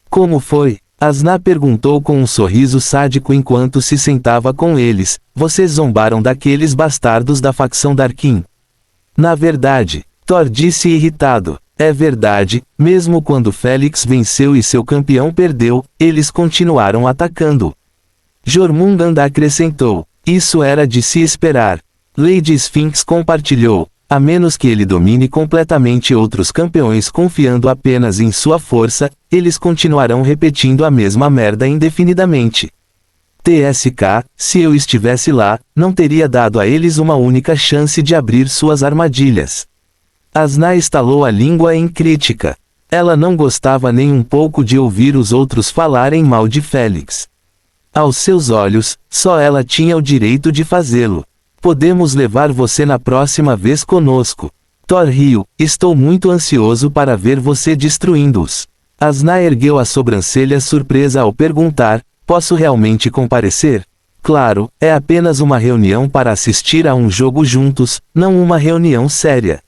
Como foi? Asna perguntou com um sorriso sádico enquanto se sentava com eles. Vocês zombaram daqueles bastardos da facção Darkin. Na verdade, Thor disse irritado. É verdade, mesmo quando Félix venceu e seu campeão perdeu, eles continuaram atacando. Jormungand acrescentou. Isso era de se esperar. Lady Sphinx compartilhou. A menos que ele domine completamente outros campeões confiando apenas em sua força, eles continuarão repetindo a mesma merda indefinidamente. TSK, se eu estivesse lá, não teria dado a eles uma única chance de abrir suas armadilhas. Asna estalou a língua em crítica. Ela não gostava nem um pouco de ouvir os outros falarem mal de Félix. Aos seus olhos, só ela tinha o direito de fazê-lo. Podemos levar você na próxima vez conosco. Thor riu, estou muito ansioso para ver você destruindo-os. Asna ergueu a sobrancelha surpresa ao perguntar, posso realmente comparecer? Claro, é apenas uma reunião para assistir a um jogo juntos, não uma reunião séria.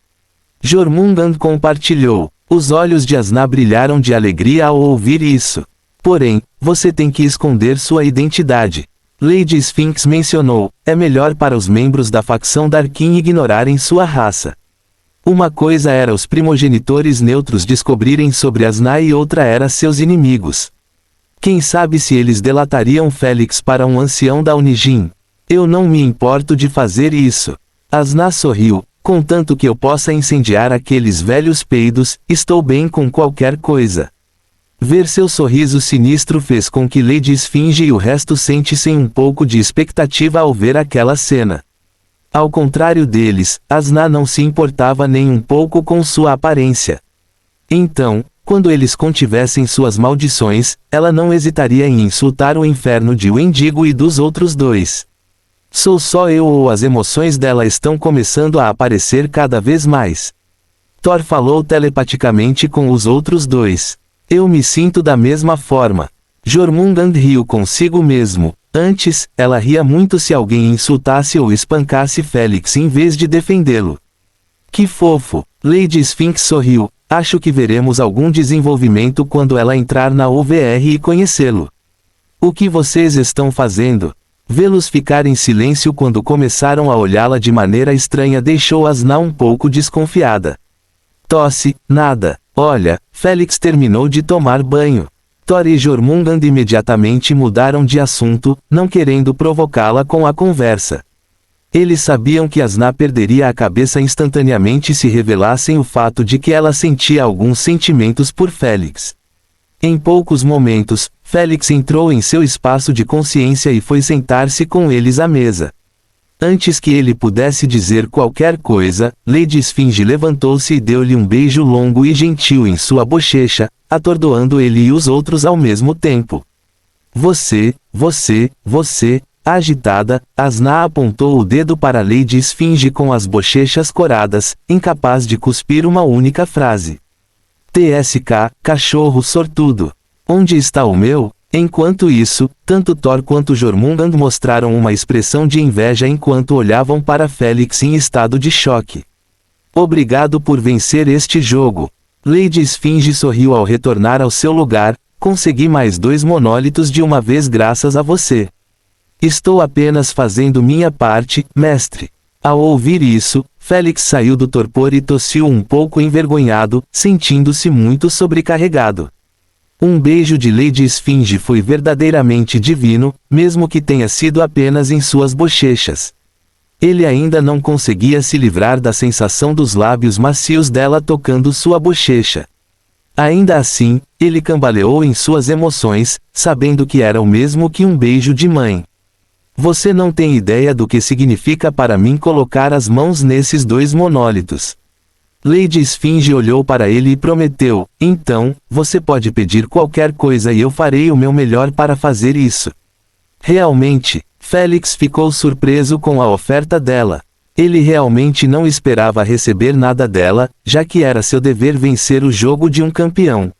Jormungand compartilhou. Os olhos de Asna brilharam de alegria ao ouvir isso. Porém, você tem que esconder sua identidade. Lady Sphinx mencionou, é melhor para os membros da facção Darkin ignorarem sua raça. Uma coisa era os primogenitores neutros descobrirem sobre Asna e outra era seus inimigos. Quem sabe se eles delatariam Félix para um ancião da Unijin? Eu não me importo de fazer isso. Asna sorriu. Contanto que eu possa incendiar aqueles velhos peidos, estou bem com qualquer coisa. Ver seu sorriso sinistro fez com que Lady Esfinge e o resto sentissem um pouco de expectativa ao ver aquela cena. Ao contrário deles, Asna não se importava nem um pouco com sua aparência. Então, Quando eles contivessem suas maldições, ela não hesitaria em insultar o inferno de Wendigo e dos outros dois. Sou só eu ou as emoções dela estão começando a aparecer cada vez mais? Thor falou telepaticamente com os outros dois. Eu me sinto da mesma forma. Jormungand riu consigo mesmo. Antes, ela ria muito se alguém insultasse ou espancasse Félix em vez de defendê-lo. Que fofo! Lady Sphinx sorriu. Acho que veremos algum desenvolvimento quando ela entrar na OVR e conhecê-lo. O que vocês estão fazendo? Vê-los ficar em silêncio quando começaram a olhá-la de maneira estranha deixou Asna um pouco desconfiada. Tosse, nada. Olha, Félix terminou de tomar banho. Thor e Jormungand imediatamente mudaram de assunto, não querendo provocá-la com a conversa. Eles sabiam que Asna perderia a cabeça instantaneamente se revelassem o fato de que ela sentia alguns sentimentos por Félix. Em poucos momentos, Félix entrou em seu espaço de consciência e foi sentar-se com eles à mesa. Antes que ele pudesse dizer qualquer coisa, Lady Esfinge levantou-se e deu-lhe um beijo longo e gentil em sua bochecha, atordoando ele e os outros ao mesmo tempo. Você, agitada, Asna apontou o dedo para Lady Esfinge com as bochechas coradas, incapaz de cuspir uma única frase. TSK, cachorro sortudo. Onde está o meu? Enquanto isso, tanto Thor quanto Jormungand mostraram uma expressão de inveja enquanto olhavam para Félix em estado de choque. Obrigado por vencer este jogo. Lady Esfinge sorriu ao retornar ao seu lugar. Consegui mais 2 monólitos de uma vez graças a você. Estou apenas fazendo minha parte, mestre. Ao ouvir isso, Félix saiu do torpor e tossiu um pouco envergonhado, sentindo-se muito sobrecarregado. Um beijo de Lady Esfinge foi verdadeiramente divino, mesmo que tenha sido apenas em suas bochechas. Ele ainda não conseguia se livrar da sensação dos lábios macios dela tocando sua bochecha. Ainda assim, ele cambaleou em suas emoções, sabendo que era o mesmo que um beijo de mãe. Você não tem ideia do que significa para mim colocar as mãos nesses 2 monólitos. Lady Esfinge olhou para ele e prometeu, então, você pode pedir qualquer coisa e eu farei o meu melhor para fazer isso. Realmente, Félix ficou surpreso com a oferta dela. Ele realmente não esperava receber nada dela, já que era seu dever vencer o jogo de um campeão.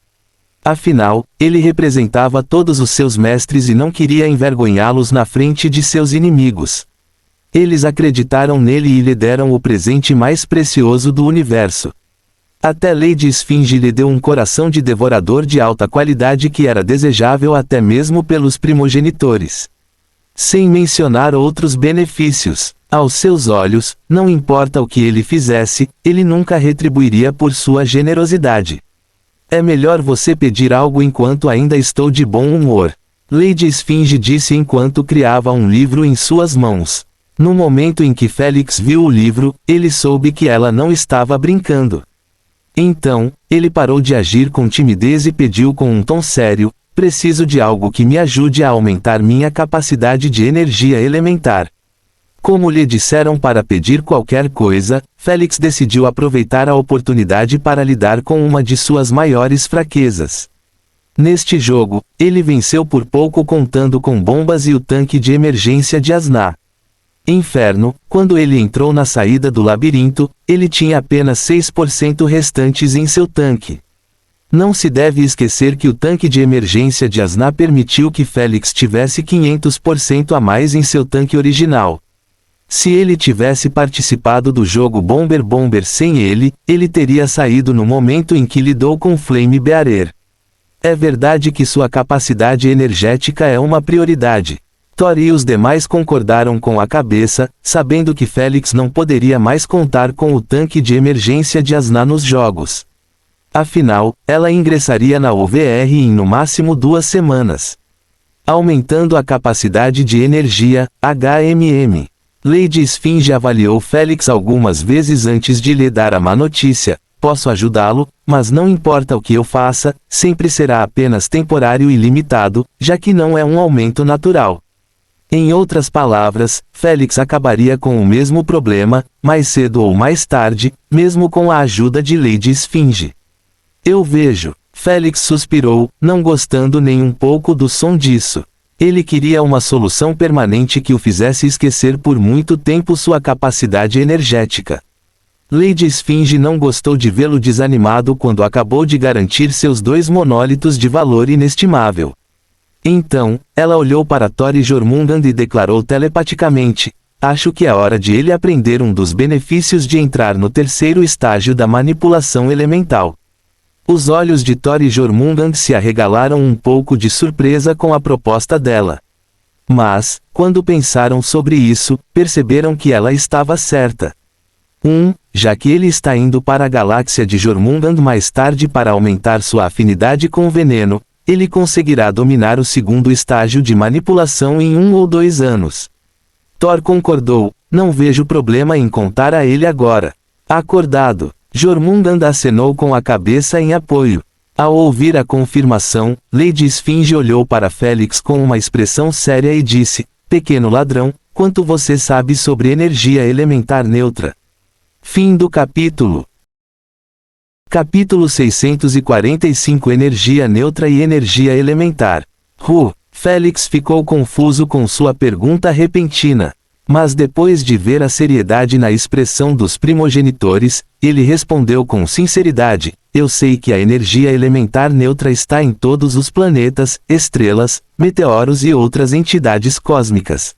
Afinal, ele representava todos os seus mestres e não queria envergonhá-los na frente de seus inimigos. Eles acreditaram nele e lhe deram o presente mais precioso do universo. Até Lady Esfinge lhe deu um coração de devorador de alta qualidade que era desejável até mesmo pelos primogenitores. Sem mencionar outros benefícios, aos seus olhos, não importa o que ele fizesse, ele nunca retribuiria por sua generosidade. É melhor você pedir algo enquanto ainda estou de bom humor. Lady Esfinge disse enquanto criava um livro em suas mãos. No momento em que Félix viu o livro, ele soube que ela não estava brincando. Então, ele parou de agir com timidez e pediu com um tom sério, preciso de algo que me ajude a aumentar minha capacidade de energia elementar. Como lhe disseram para pedir qualquer coisa, Félix decidiu aproveitar a oportunidade para lidar com uma de suas maiores fraquezas. Neste jogo, ele venceu por pouco contando com bombas e o tanque de emergência de Asna. Inferno, quando ele entrou na saída do labirinto, ele tinha apenas 6% restantes em seu tanque. Não se deve esquecer que o tanque de emergência de Asna permitiu que Félix tivesse 500% a mais em seu tanque original. Se ele tivesse participado do jogo Bomber sem ele, ele teria saído no momento em que lidou com Flame Bearer. É verdade que sua capacidade energética é uma prioridade. Thor e os demais concordaram com a cabeça, sabendo que Félix não poderia mais contar com o tanque de emergência de Asna nos jogos. Afinal, ela ingressaria na OVR em no máximo 2 semanas. Aumentando a capacidade de energia, HMM. Lady Esfinge avaliou Félix algumas vezes antes de lhe dar a má notícia. Posso ajudá-lo, mas não importa o que eu faça, sempre será apenas temporário e limitado, já que não é um aumento natural. Em outras palavras, Félix acabaria com o mesmo problema, mais cedo ou mais tarde, mesmo com a ajuda de Lady Esfinge. Eu vejo. Félix suspirou, não gostando nem um pouco do som disso. Ele queria uma solução permanente que o fizesse esquecer por muito tempo sua capacidade energética. Lady Esfinge não gostou de vê-lo desanimado quando acabou de garantir seus 2 monólitos de valor inestimável. Então, ela olhou para Thor e Jormungand e declarou telepaticamente: acho que é hora de ele aprender um dos benefícios de entrar no 3º estágio da manipulação elemental. Os olhos de Thor e Jormungand se arregalaram um pouco de surpresa com a proposta dela. Mas, quando pensaram sobre isso, perceberam que ela estava certa. Já que ele está indo para a galáxia de Jormungand mais tarde para aumentar sua afinidade com o veneno, ele conseguirá dominar o 2º estágio de manipulação em 1 ou 2 anos. Thor concordou, não vejo problema em contar a ele agora. Acordado, Jormungand acenou com a cabeça em apoio. Ao ouvir a confirmação, Lady Esfinge olhou para Félix com uma expressão séria e disse: pequeno ladrão, quanto você sabe sobre energia elementar neutra? Fim do capítulo. Capítulo 645 Energia neutra e energia elementar. Félix ficou confuso com sua pergunta repentina. Mas depois de ver a seriedade na expressão dos primogenitores, ele respondeu com sinceridade: eu sei que a energia elementar neutra está em todos os planetas, estrelas, meteoros e outras entidades cósmicas.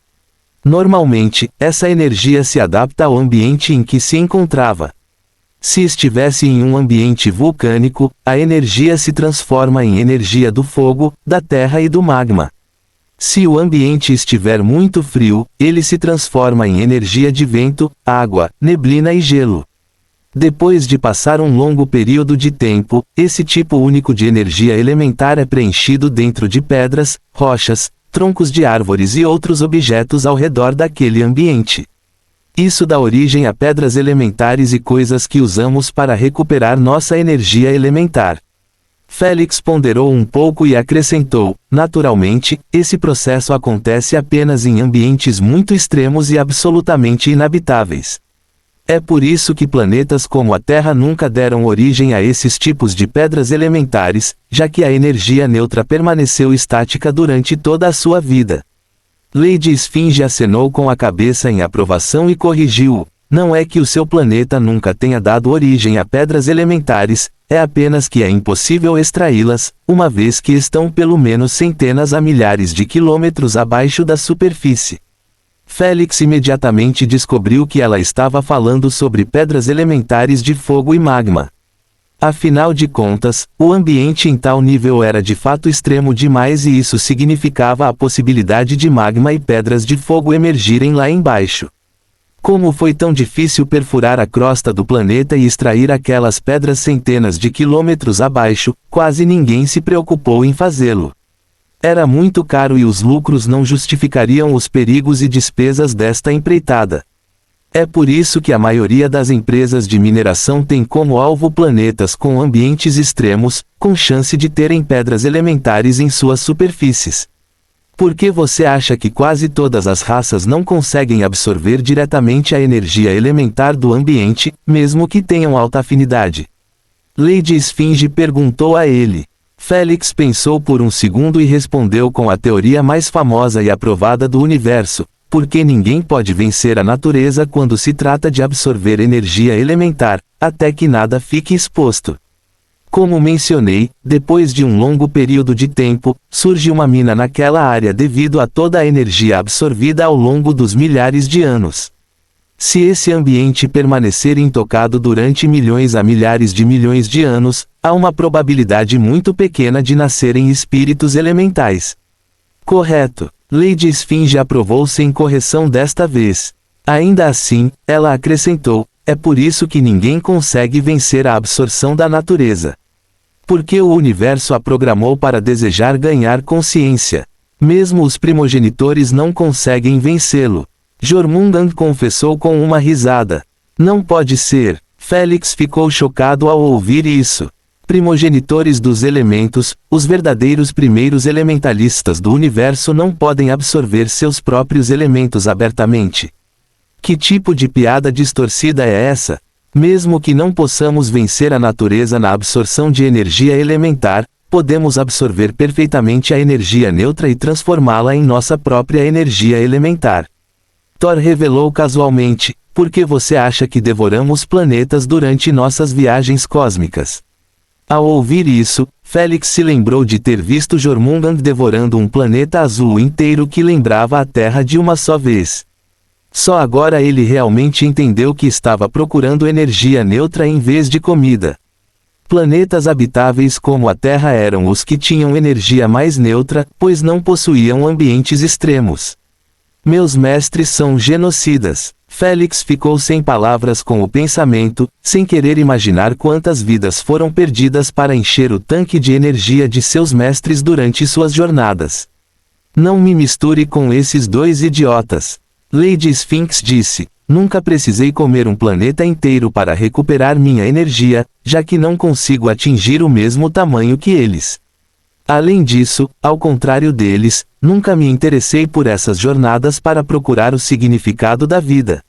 Normalmente, essa energia se adapta ao ambiente em que se encontrava. Se estivesse em um ambiente vulcânico, a energia se transforma em energia do fogo, da terra e do magma. Se o ambiente estiver muito frio, ele se transforma em energia de vento, água, neblina e gelo. Depois de passar um longo período de tempo, esse tipo único de energia elementar é preenchido dentro de pedras, rochas, troncos de árvores e outros objetos ao redor daquele ambiente. Isso dá origem a pedras elementares e coisas que usamos para recuperar nossa energia elementar. Félix ponderou um pouco e acrescentou: naturalmente, esse processo acontece apenas em ambientes muito extremos e absolutamente inabitáveis. É por isso que planetas como a Terra nunca deram origem a esses tipos de pedras elementares, já que a energia neutra permaneceu estática durante toda a sua vida. Lady Esfinge acenou com a cabeça em aprovação e corrigiu-o: não é que o seu planeta nunca tenha dado origem a pedras elementares, é apenas que é impossível extraí-las, uma vez que estão pelo menos centenas a milhares de quilômetros abaixo da superfície. Félix imediatamente descobriu que ela estava falando sobre pedras elementares de fogo e magma. Afinal de contas, o ambiente em tal nível era de fato extremo demais e isso significava a possibilidade de magma e pedras de fogo emergirem lá embaixo. Como foi tão difícil perfurar a crosta do planeta e extrair aquelas pedras centenas de quilômetros abaixo, quase ninguém se preocupou em fazê-lo. Era muito caro e os lucros não justificariam os perigos e despesas desta empreitada. É por isso que a maioria das empresas de mineração tem como alvo planetas com ambientes extremos, com chance de terem pedras elementares em suas superfícies. Por que você acha que quase todas as raças não conseguem absorver diretamente a energia elementar do ambiente, mesmo que tenham alta afinidade? Lady Esfinge perguntou a ele. Félix pensou por um segundo e respondeu com a teoria mais famosa e aprovada do universo: porque ninguém pode vencer a natureza quando se trata de absorver energia elementar, até que nada fique exposto. Como mencionei, depois de um longo período de tempo, surge uma mina naquela área devido a toda a energia absorvida ao longo dos milhares de anos. Se esse ambiente permanecer intocado durante milhões a milhares de milhões de anos, há uma probabilidade muito pequena de nascerem espíritos elementais. Correto. Lady Esfinge aprovou sem correção desta vez. Ainda assim, ela acrescentou: é por isso que ninguém consegue vencer a absorção da natureza. Porque o universo a programou para desejar ganhar consciência. Mesmo os primogenitores não conseguem vencê-lo. Jormungand confessou com uma risada. Não pode ser. Félix ficou chocado ao ouvir isso. Primogenitores dos elementos, os verdadeiros primeiros elementalistas do universo não podem absorver seus próprios elementos abertamente. Que tipo de piada distorcida é essa? Mesmo que não possamos vencer a natureza na absorção de energia elementar, podemos absorver perfeitamente a energia neutra e transformá-la em nossa própria energia elementar. Thor revelou casualmente: por que você acha que devoramos planetas durante nossas viagens cósmicas? Ao ouvir isso, Félix se lembrou de ter visto Jormungand devorando um planeta azul inteiro que lembrava a Terra de uma só vez. Só agora ele realmente entendeu que estava procurando energia neutra em vez de comida. Planetas habitáveis como a Terra eram os que tinham energia mais neutra, pois não possuíam ambientes extremos. Meus mestres são genocidas. Félix ficou sem palavras com o pensamento, sem querer imaginar quantas vidas foram perdidas para encher o tanque de energia de seus mestres durante suas jornadas. Não me misture com esses dois idiotas. Lady Sphinx disse: nunca precisei comer um planeta inteiro para recuperar minha energia, já que não consigo atingir o mesmo tamanho que eles. Além disso, ao contrário deles, nunca me interessei por essas jornadas para procurar o significado da vida.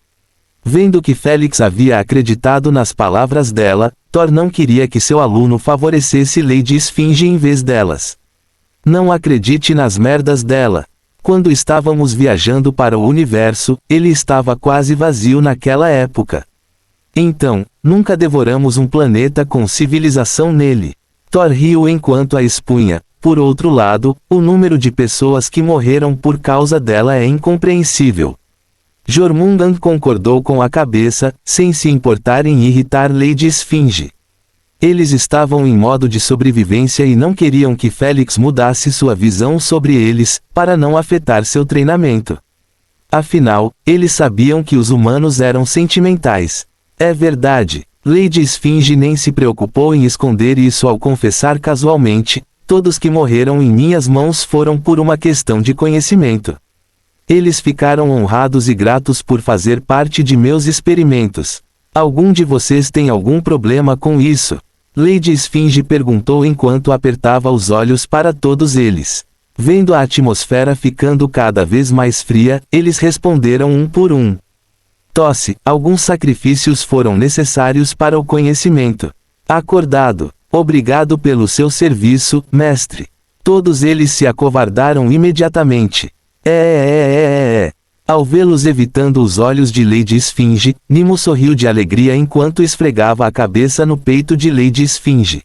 Vendo que Félix havia acreditado nas palavras dela, Thor não queria que seu aluno favorecesse Lady Esfinge em vez delas. Não acredite nas merdas dela. Quando estávamos viajando para o universo, ele estava quase vazio naquela época. Então, nunca devoramos um planeta com civilização nele. Thor riu enquanto a expunha. Por outro lado, o número de pessoas que morreram por causa dela é incompreensível. Jormungand concordou com a cabeça, sem se importar em irritar Lady Esfinge. Eles estavam em modo de sobrevivência e não queriam que Félix mudasse sua visão sobre eles, para não afetar seu treinamento. Afinal, eles sabiam que os humanos eram sentimentais. É verdade. Lady Esfinge nem se preocupou em esconder isso ao confessar casualmente: todos que morreram em minhas mãos foram por uma questão de conhecimento. Eles ficaram honrados e gratos por fazer parte de meus experimentos. Algum de vocês tem algum problema com isso? Lady Esfinge perguntou enquanto apertava os olhos para todos eles. Vendo a atmosfera ficando cada vez mais fria, eles responderam um por um. Tosse: alguns sacrifícios foram necessários para o conhecimento. Acordado: obrigado pelo seu serviço, mestre. Todos eles se acovardaram imediatamente. Ao vê-los evitando os olhos de Lady Esfinge, Nimo sorriu de alegria enquanto esfregava a cabeça no peito de Lady Esfinge.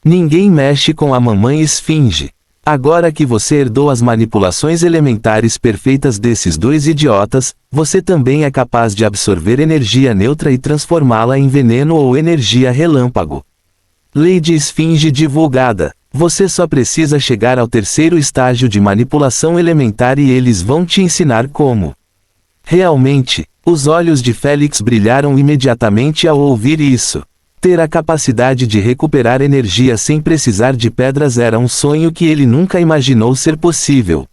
Ninguém mexe com a mamãe Esfinge. Agora que você herdou as manipulações elementares perfeitas desses dois idiotas, você também é capaz de absorver energia neutra e transformá-la em veneno ou energia relâmpago. Lady Esfinge divulgada. Você só precisa chegar ao terceiro estágio de manipulação elementar e eles vão te ensinar como. Realmente, os olhos de Félix brilharam imediatamente ao ouvir isso. Ter a capacidade de recuperar energia sem precisar de pedras era um sonho que ele nunca imaginou ser possível.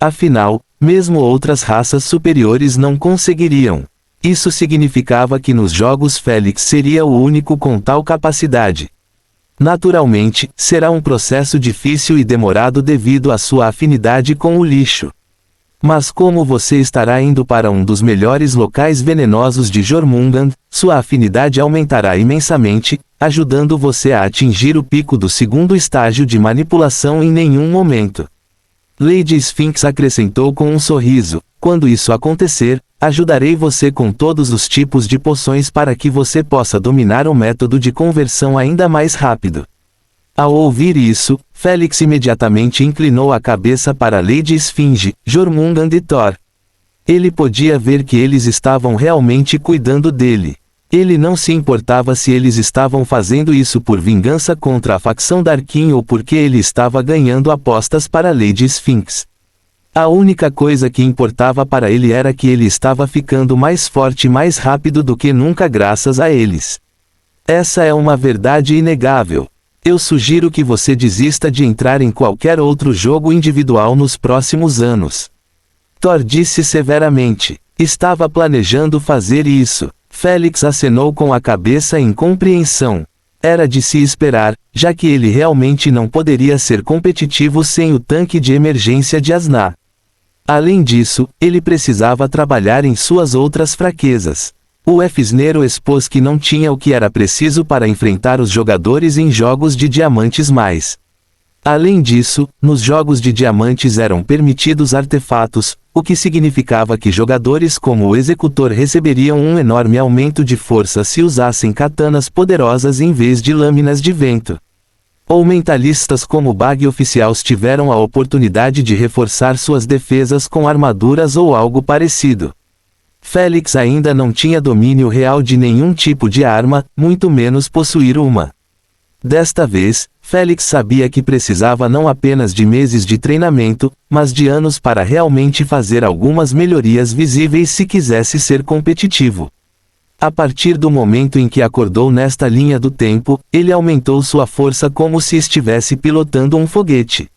Afinal, mesmo outras raças superiores não conseguiriam. Isso significava que nos jogos Félix seria o único com tal capacidade. Naturalmente, será um processo difícil e demorado devido à sua afinidade com o lixo. Mas como você estará indo para um dos melhores locais venenosos de Jormungand, sua afinidade aumentará imensamente, ajudando você a atingir o pico do segundo estágio de manipulação em nenhum momento. Lady Sphinx acrescentou com um sorriso: quando isso acontecer, ajudarei você com todos os tipos de poções para que você possa dominar o método de conversão ainda mais rápido. Ao ouvir isso, Félix imediatamente inclinou a cabeça para Lady Esfinge, Jormungand e Thor. Ele podia ver que eles estavam realmente cuidando dele. Ele não se importava se eles estavam fazendo isso por vingança contra a facção Darkin ou porque ele estava ganhando apostas para Lady Sphinx. A única coisa que importava para ele era que ele estava ficando mais forte e mais rápido do que nunca graças a eles. Essa é uma verdade inegável. Eu sugiro que você desista de entrar em qualquer outro jogo individual nos próximos anos. Thor disse severamente. Estava planejando fazer isso. Félix acenou com a cabeça em compreensão. Era de se esperar, já que ele realmente não poderia ser competitivo sem o tanque de emergência de Asna. Além disso, ele precisava trabalhar em suas outras fraquezas. O Fsnero expôs que não tinha o que era preciso para enfrentar os jogadores em jogos de diamantes mais. Além disso, nos jogos de diamantes eram permitidos artefatos, o que significava que jogadores como o Executor receberiam um enorme aumento de força se usassem katanas poderosas em vez de lâminas de vento. Ou mentalistas como Bag Oficials tiveram a oportunidade de reforçar suas defesas com armaduras ou algo parecido. Felix ainda não tinha domínio real de nenhum tipo de arma, muito menos possuir uma. Desta vez, Felix sabia que precisava não apenas de meses de treinamento, mas de anos para realmente fazer algumas melhorias visíveis se quisesse ser competitivo. A partir do momento em que acordou nesta linha do tempo, ele aumentou sua força como se estivesse pilotando um foguete.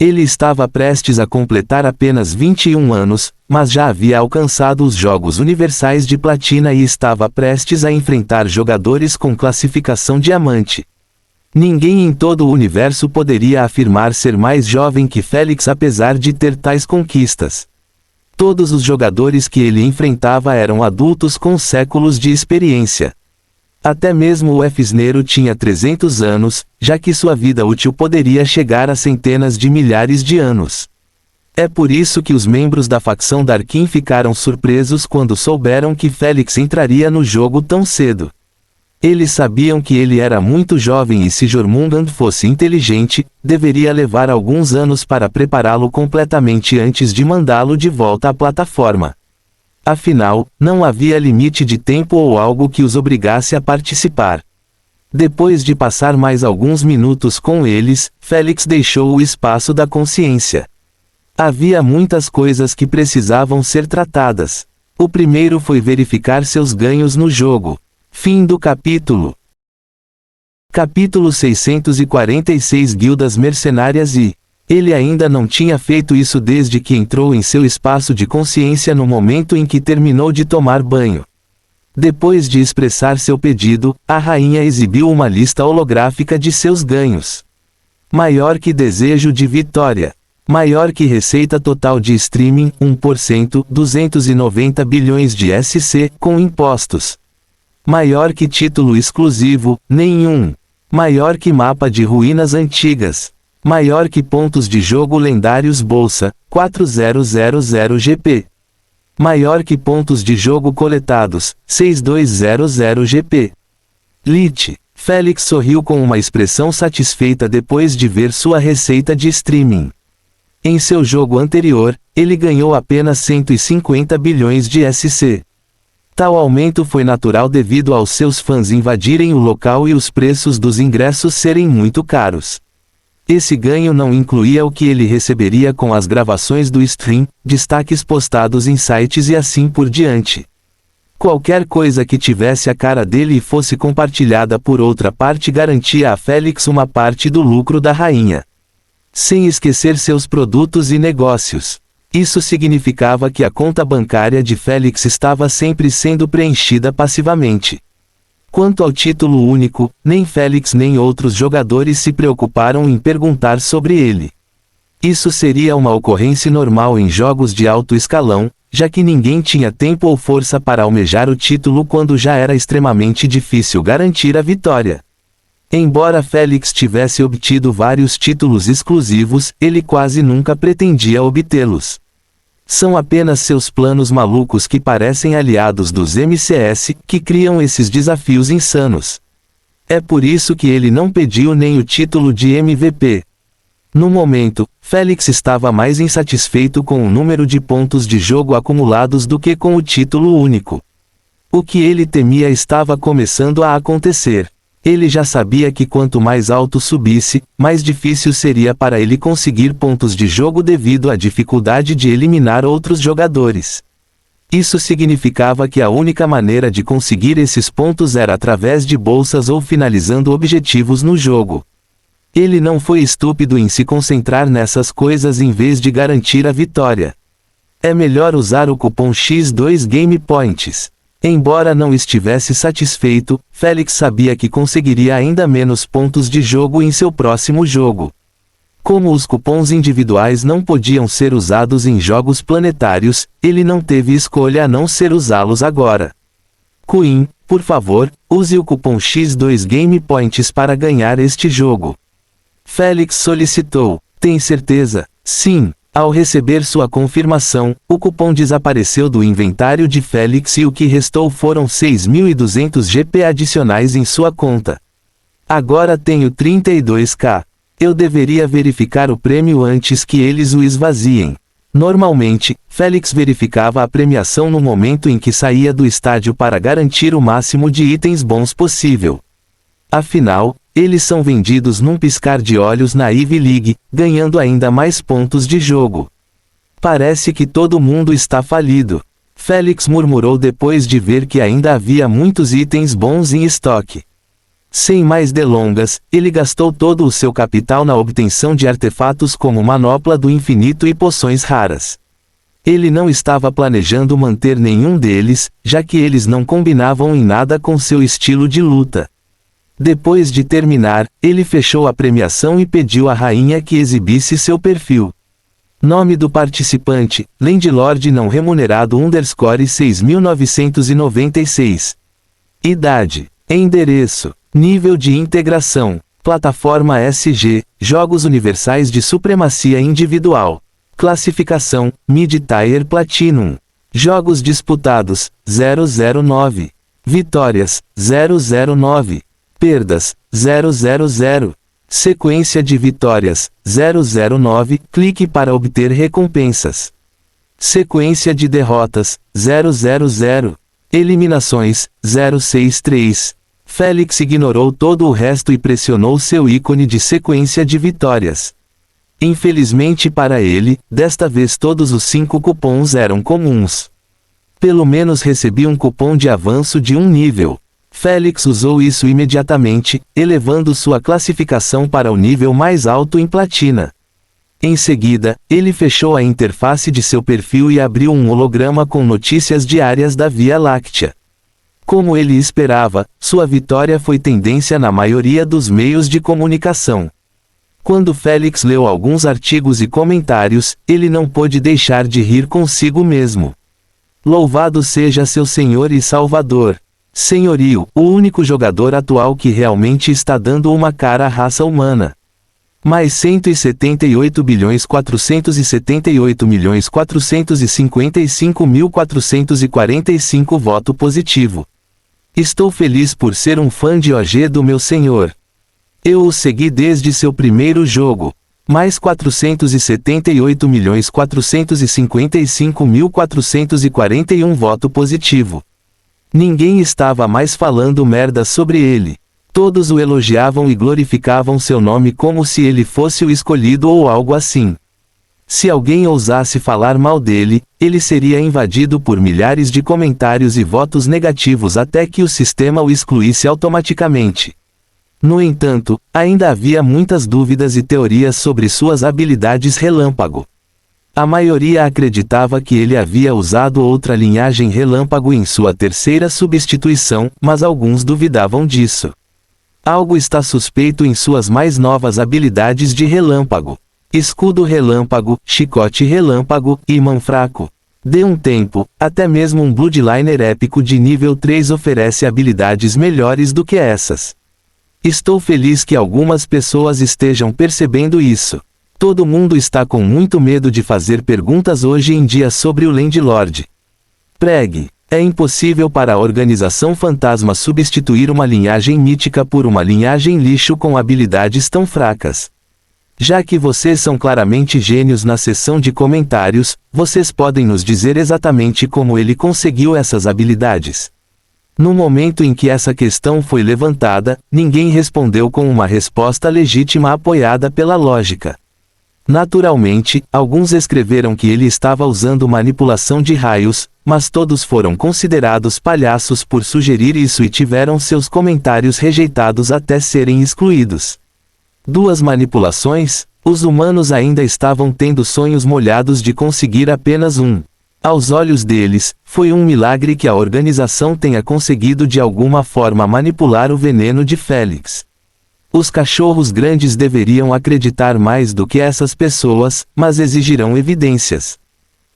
Ele estava prestes a completar apenas 21 anos, mas já havia alcançado os Jogos Universais de Platina e estava prestes a enfrentar jogadores com classificação Diamante. Ninguém em todo o universo poderia afirmar ser mais jovem que Felix apesar de ter tais conquistas. Todos os jogadores que ele enfrentava eram adultos com séculos de experiência. Até mesmo o Fsnero tinha 300 anos, já que sua vida útil poderia chegar a centenas de milhares de anos. É por isso que os membros da facção Darkin ficaram surpresos quando souberam que Felix entraria no jogo tão cedo. Eles sabiam que ele era muito jovem e se Jormungand fosse inteligente, deveria levar alguns anos para prepará-lo completamente antes de mandá-lo de volta à plataforma. Afinal, não havia limite de tempo ou algo que os obrigasse a participar. Depois de passar mais alguns minutos com eles, Felix deixou o espaço da consciência. Havia muitas coisas que precisavam ser tratadas. O primeiro foi verificar seus ganhos no jogo. Fim do capítulo. Capítulo 646 Guildas Mercenárias e... Ele ainda não tinha feito isso desde que entrou em seu espaço de consciência no momento em que terminou de tomar banho. Depois de expressar seu pedido, a rainha exibiu uma lista holográfica de seus ganhos. Maior que desejo de vitória. Maior que receita total de streaming, 1%, 290 bilhões de SC, com impostos. Maior que título exclusivo, nenhum. Maior que mapa de ruínas antigas. Maior que pontos de jogo lendários bolsa, 4000 GP. Maior que pontos de jogo coletados, 6200 GP. Lit. Felix sorriu com uma expressão satisfeita depois de ver sua receita de streaming. Em seu jogo anterior, ele ganhou apenas 150 bilhões de SC. Tal aumento foi natural devido aos seus fãs invadirem o local e os preços dos ingressos serem muito caros. Esse ganho não incluía o que ele receberia com as gravações do stream, destaques postados em sites e assim por diante. Qualquer coisa que tivesse a cara dele e fosse compartilhada por outra parte garantia a Felix uma parte do lucro da rainha. Sem esquecer seus produtos e negócios. Isso significava que a conta bancária de Felix estava sempre sendo preenchida passivamente. Quanto ao título único, nem Felix nem outros jogadores se preocuparam em perguntar sobre ele. Isso seria uma ocorrência normal em jogos de alto escalão, já que ninguém tinha tempo ou força para almejar o título quando já era extremamente difícil garantir a vitória. Embora Felix tivesse obtido vários títulos exclusivos, ele quase nunca pretendia obtê-los. São apenas seus planos malucos que parecem aliados dos MCS, que criam esses desafios insanos. É por isso que ele não pediu nem o título de MVP. No momento, Felix estava mais insatisfeito com o número de pontos de jogo acumulados do que com o título único. O que ele temia estava começando a acontecer. Ele já sabia que quanto mais alto subisse, mais difícil seria para ele conseguir pontos de jogo devido à dificuldade de eliminar outros jogadores. Isso significava que a única maneira de conseguir esses pontos era através de bolsas ou finalizando objetivos no jogo. Ele não foi estúpido em se concentrar nessas coisas em vez de garantir a vitória. É melhor usar o cupom X2 Game Points. Embora não estivesse satisfeito, Felix sabia que conseguiria ainda menos pontos de jogo em seu próximo jogo. Como os cupons individuais não podiam ser usados em jogos planetários, ele não teve escolha a não ser usá-los agora. Queen, por favor, use o cupom X2 Game Points para ganhar este jogo. Félix solicitou. Tem certeza? Sim. Ao receber sua confirmação, o cupom desapareceu do inventário de Félix e o que restou foram 6.200 GP adicionais em sua conta. Agora tenho 32k. Eu deveria verificar o prêmio antes que eles o esvaziem. Normalmente, Félix verificava a premiação no momento em que saía do estádio para garantir o máximo de itens bons possível. Afinal, eles são vendidos num piscar de olhos na Ivy League, ganhando ainda mais pontos de jogo. Parece que todo mundo está falido. Félix murmurou depois de ver que ainda havia muitos itens bons em estoque. Sem mais delongas, ele gastou todo o seu capital na obtenção de artefatos como Manopla do Infinito e poções raras. Ele não estava planejando manter nenhum deles, já que eles não combinavam em nada com seu estilo de luta. Depois de terminar, ele fechou a premiação e pediu à rainha que exibisse seu perfil. Nome do participante: Landlord não remunerado _6996. Idade. Endereço. Nível de integração. Plataforma SG, Jogos Universais de Supremacia Individual. Classificação, Mid-Tier Platinum. Jogos disputados, 009. Vitórias, 009. Perdas, 000. Sequência de vitórias, 009. Clique para obter recompensas. Sequência de derrotas, 000. Eliminações, 063. Félix ignorou todo o resto e pressionou seu ícone de sequência de vitórias. Infelizmente para ele, desta vez todos os 5 cupons eram comuns. Pelo menos recebi um cupom de avanço de um nível. Félix usou isso imediatamente, elevando sua classificação para o nível mais alto em platina. Em seguida, ele fechou a interface de seu perfil e abriu um holograma com notícias diárias da Via Láctea. Como ele esperava, sua vitória foi tendência na maioria dos meios de comunicação. Quando Félix leu alguns artigos e comentários, ele não pôde deixar de rir consigo mesmo. Louvado seja seu Senhor e Salvador. Senhorio, o único jogador atual que realmente está dando uma cara à raça humana. Mais 178.478.455.445 voto positivo. Estou feliz por ser um fã de OG do meu senhor. Eu o segui desde seu primeiro jogo. Mais 478.455.441 voto positivo. Ninguém estava mais falando merda sobre ele. Todos o elogiavam e glorificavam seu nome como se ele fosse o escolhido ou algo assim. Se alguém ousasse falar mal dele, ele seria invadido por milhares de comentários e votos negativos até que o sistema o excluísse automaticamente. No entanto, ainda havia muitas dúvidas e teorias sobre suas habilidades relâmpago. A maioria acreditava que ele havia usado outra linhagem relâmpago em sua terceira substituição, mas alguns duvidavam disso. Algo está suspeito em suas mais novas habilidades de relâmpago. Escudo relâmpago, chicote relâmpago, imã fraco. Dê um tempo, até mesmo um Bloodliner épico de nível 3 oferece habilidades melhores do que essas. Estou feliz que algumas pessoas estejam percebendo isso. Todo mundo está com muito medo de fazer perguntas hoje em dia sobre o Landlord. Pregue. É impossível para a organização fantasma substituir uma linhagem mítica por uma linhagem lixo com habilidades tão fracas. Já que vocês são claramente gênios na seção de comentários, vocês podem nos dizer exatamente como ele conseguiu essas habilidades. No momento em que essa questão foi levantada, ninguém respondeu com uma resposta legítima apoiada pela lógica. Naturalmente, alguns escreveram que ele estava usando manipulação de raios, mas todos foram considerados palhaços por sugerir isso e tiveram seus comentários rejeitados até serem excluídos. 2 manipulações? Os humanos ainda estavam tendo sonhos molhados de conseguir apenas um. Aos olhos deles, foi um milagre que a organização tenha conseguido de alguma forma manipular o veneno de Félix. Os cachorros grandes deveriam acreditar mais do que essas pessoas, mas exigirão evidências.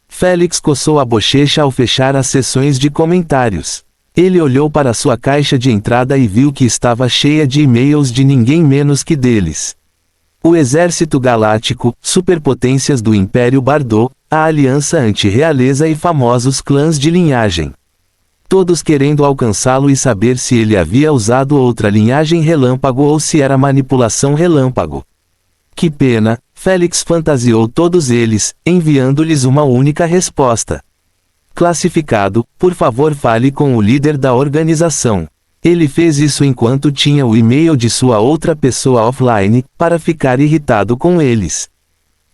Félix coçou a bochecha ao fechar as sessões de comentários. Ele olhou para sua caixa de entrada e viu que estava cheia de e-mails de ninguém menos que deles. O Exército Galáctico, superpotências do Império Bardo, a Aliança Anti-Realeza e famosos clãs de linhagem. Todos querendo alcançá-lo e saber se ele havia usado outra linhagem relâmpago ou se era manipulação relâmpago. Que pena, Félix fantasiou todos eles, enviando-lhes uma única resposta. Classificado, por favor fale com o líder da organização. Ele fez isso enquanto tinha o e-mail de sua outra pessoa offline, para ficar irritado com eles.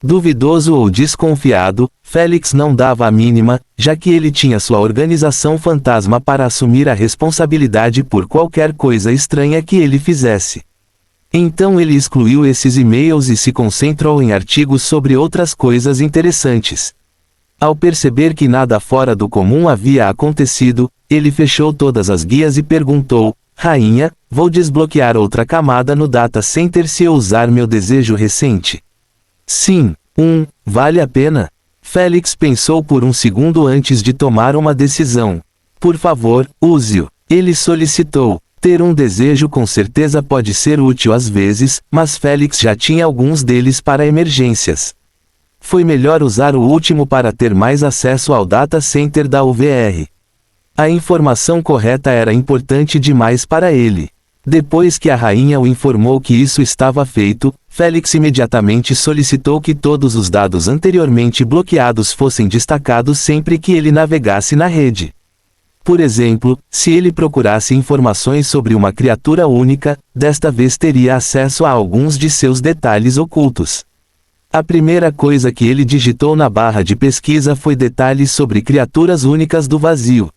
Duvidoso ou desconfiado, Félix não dava a mínima, já que ele tinha sua organização fantasma para assumir a responsabilidade por qualquer coisa estranha que ele fizesse. Então ele excluiu esses e-mails e se concentrou em artigos sobre outras coisas interessantes. Ao perceber que nada fora do comum havia acontecido, ele fechou todas as guias e perguntou: Rainha, vou desbloquear outra camada no data center se eu usar meu desejo recente? Sim, vale a pena? Félix pensou por um segundo antes de tomar uma decisão. Por favor, use-o. Ele solicitou. Ter um desejo com certeza pode ser útil às vezes, mas Félix já tinha alguns deles para emergências. Foi melhor usar o último para ter mais acesso ao data center da UVR. A informação correta era importante demais para ele. Depois que a rainha o informou que isso estava feito, Félix imediatamente solicitou que todos os dados anteriormente bloqueados fossem destacados sempre que ele navegasse na rede. Por exemplo, se ele procurasse informações sobre uma criatura única, desta vez teria acesso a alguns de seus detalhes ocultos. A primeira coisa que ele digitou na barra de pesquisa foi detalhes sobre criaturas únicas do vazio.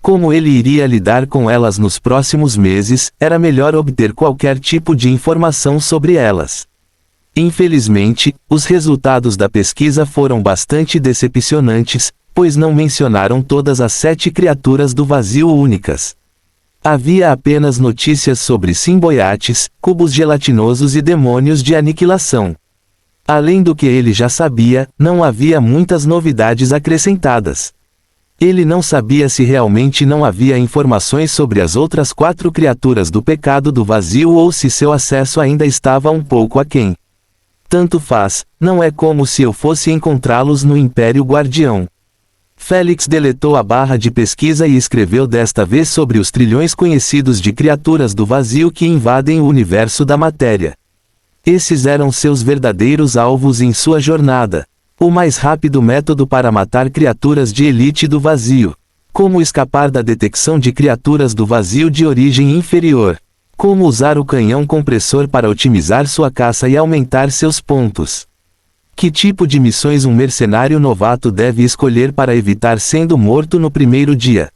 Como ele iria lidar com elas nos próximos meses, era melhor obter qualquer tipo de informação sobre elas. Infelizmente, os resultados da pesquisa foram bastante decepcionantes, pois não mencionaram todas as 7 criaturas do vazio únicas. Havia apenas notícias sobre simboiates, cubos gelatinosos e demônios de aniquilação. Além do que ele já sabia, não havia muitas novidades acrescentadas. Ele não sabia se realmente não havia informações sobre as outras 4 criaturas do pecado do vazio ou se seu acesso ainda estava um pouco aquém. Tanto faz, não é como se eu fosse encontrá-los no Império Guardião. Félix deletou a barra de pesquisa e escreveu desta vez sobre os trilhões conhecidos de criaturas do vazio que invadem o universo da matéria. Esses eram seus verdadeiros alvos em sua jornada. O mais rápido método para matar criaturas de elite do vazio. Como escapar da detecção de criaturas do vazio de origem inferior. Como usar o canhão compressor para otimizar sua caça e aumentar seus pontos. Que tipo de missões um mercenário novato deve escolher para evitar sendo morto no primeiro dia?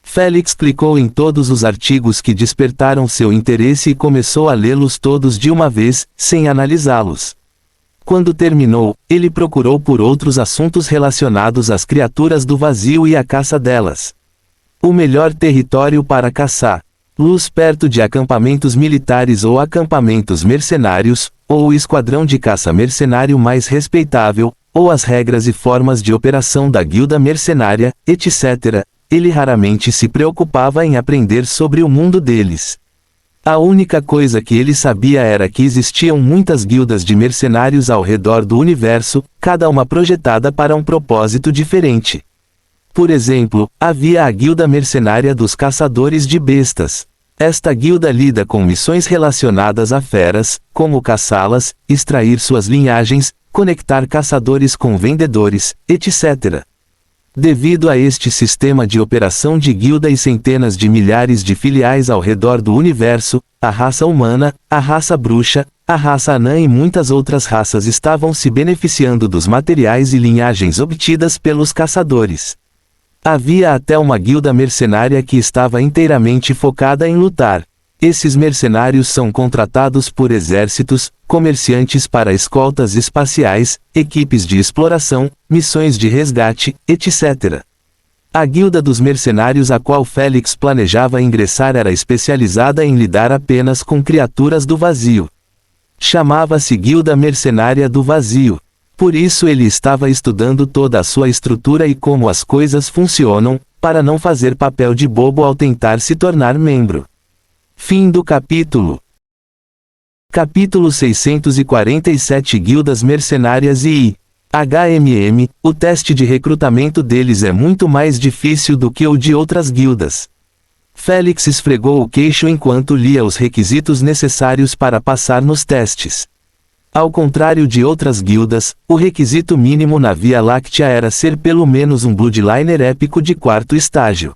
Félix clicou em todos os artigos que despertaram seu interesse e começou a lê-los todos de uma vez, sem analisá-los. Quando terminou, ele procurou por outros assuntos relacionados às criaturas do vazio e à caça delas. O melhor território para caçar. Luz perto de acampamentos militares ou acampamentos mercenários, ou o esquadrão de caça mercenário mais respeitável, ou as regras e formas de operação da guilda mercenária, etc. Ele raramente se preocupava em aprender sobre o mundo deles. A única coisa que ele sabia era que existiam muitas guildas de mercenários ao redor do universo, cada uma projetada para um propósito diferente. Por exemplo, havia a guilda mercenária dos caçadores de bestas. Esta guilda lida com missões relacionadas a feras, como caçá-las, extrair suas linhagens, conectar caçadores com vendedores, etc. Devido a este sistema de operação de guilda e centenas de milhares de filiais ao redor do universo, a raça humana, a raça bruxa, a raça anã e muitas outras raças estavam se beneficiando dos materiais e linhagens obtidas pelos caçadores. Havia até uma guilda mercenária que estava inteiramente focada em lutar. Esses mercenários são contratados por exércitos, comerciantes para escoltas espaciais, equipes de exploração, missões de resgate, etc. A guilda dos mercenários a qual Félix planejava ingressar era especializada em lidar apenas com criaturas do vazio. Chamava-se Guilda Mercenária do Vazio. Por isso ele estava estudando toda a sua estrutura e como as coisas funcionam, para não fazer papel de bobo ao tentar se tornar membro. Fim do capítulo. Capítulo 647 Guildas Mercenárias e HMM. O teste de recrutamento deles é muito mais difícil do que o de outras guildas. Félix esfregou o queixo enquanto lia os requisitos necessários para passar nos testes. Ao contrário de outras guildas, o requisito mínimo na Via Láctea era ser pelo menos um Bloodliner épico de 4º estágio.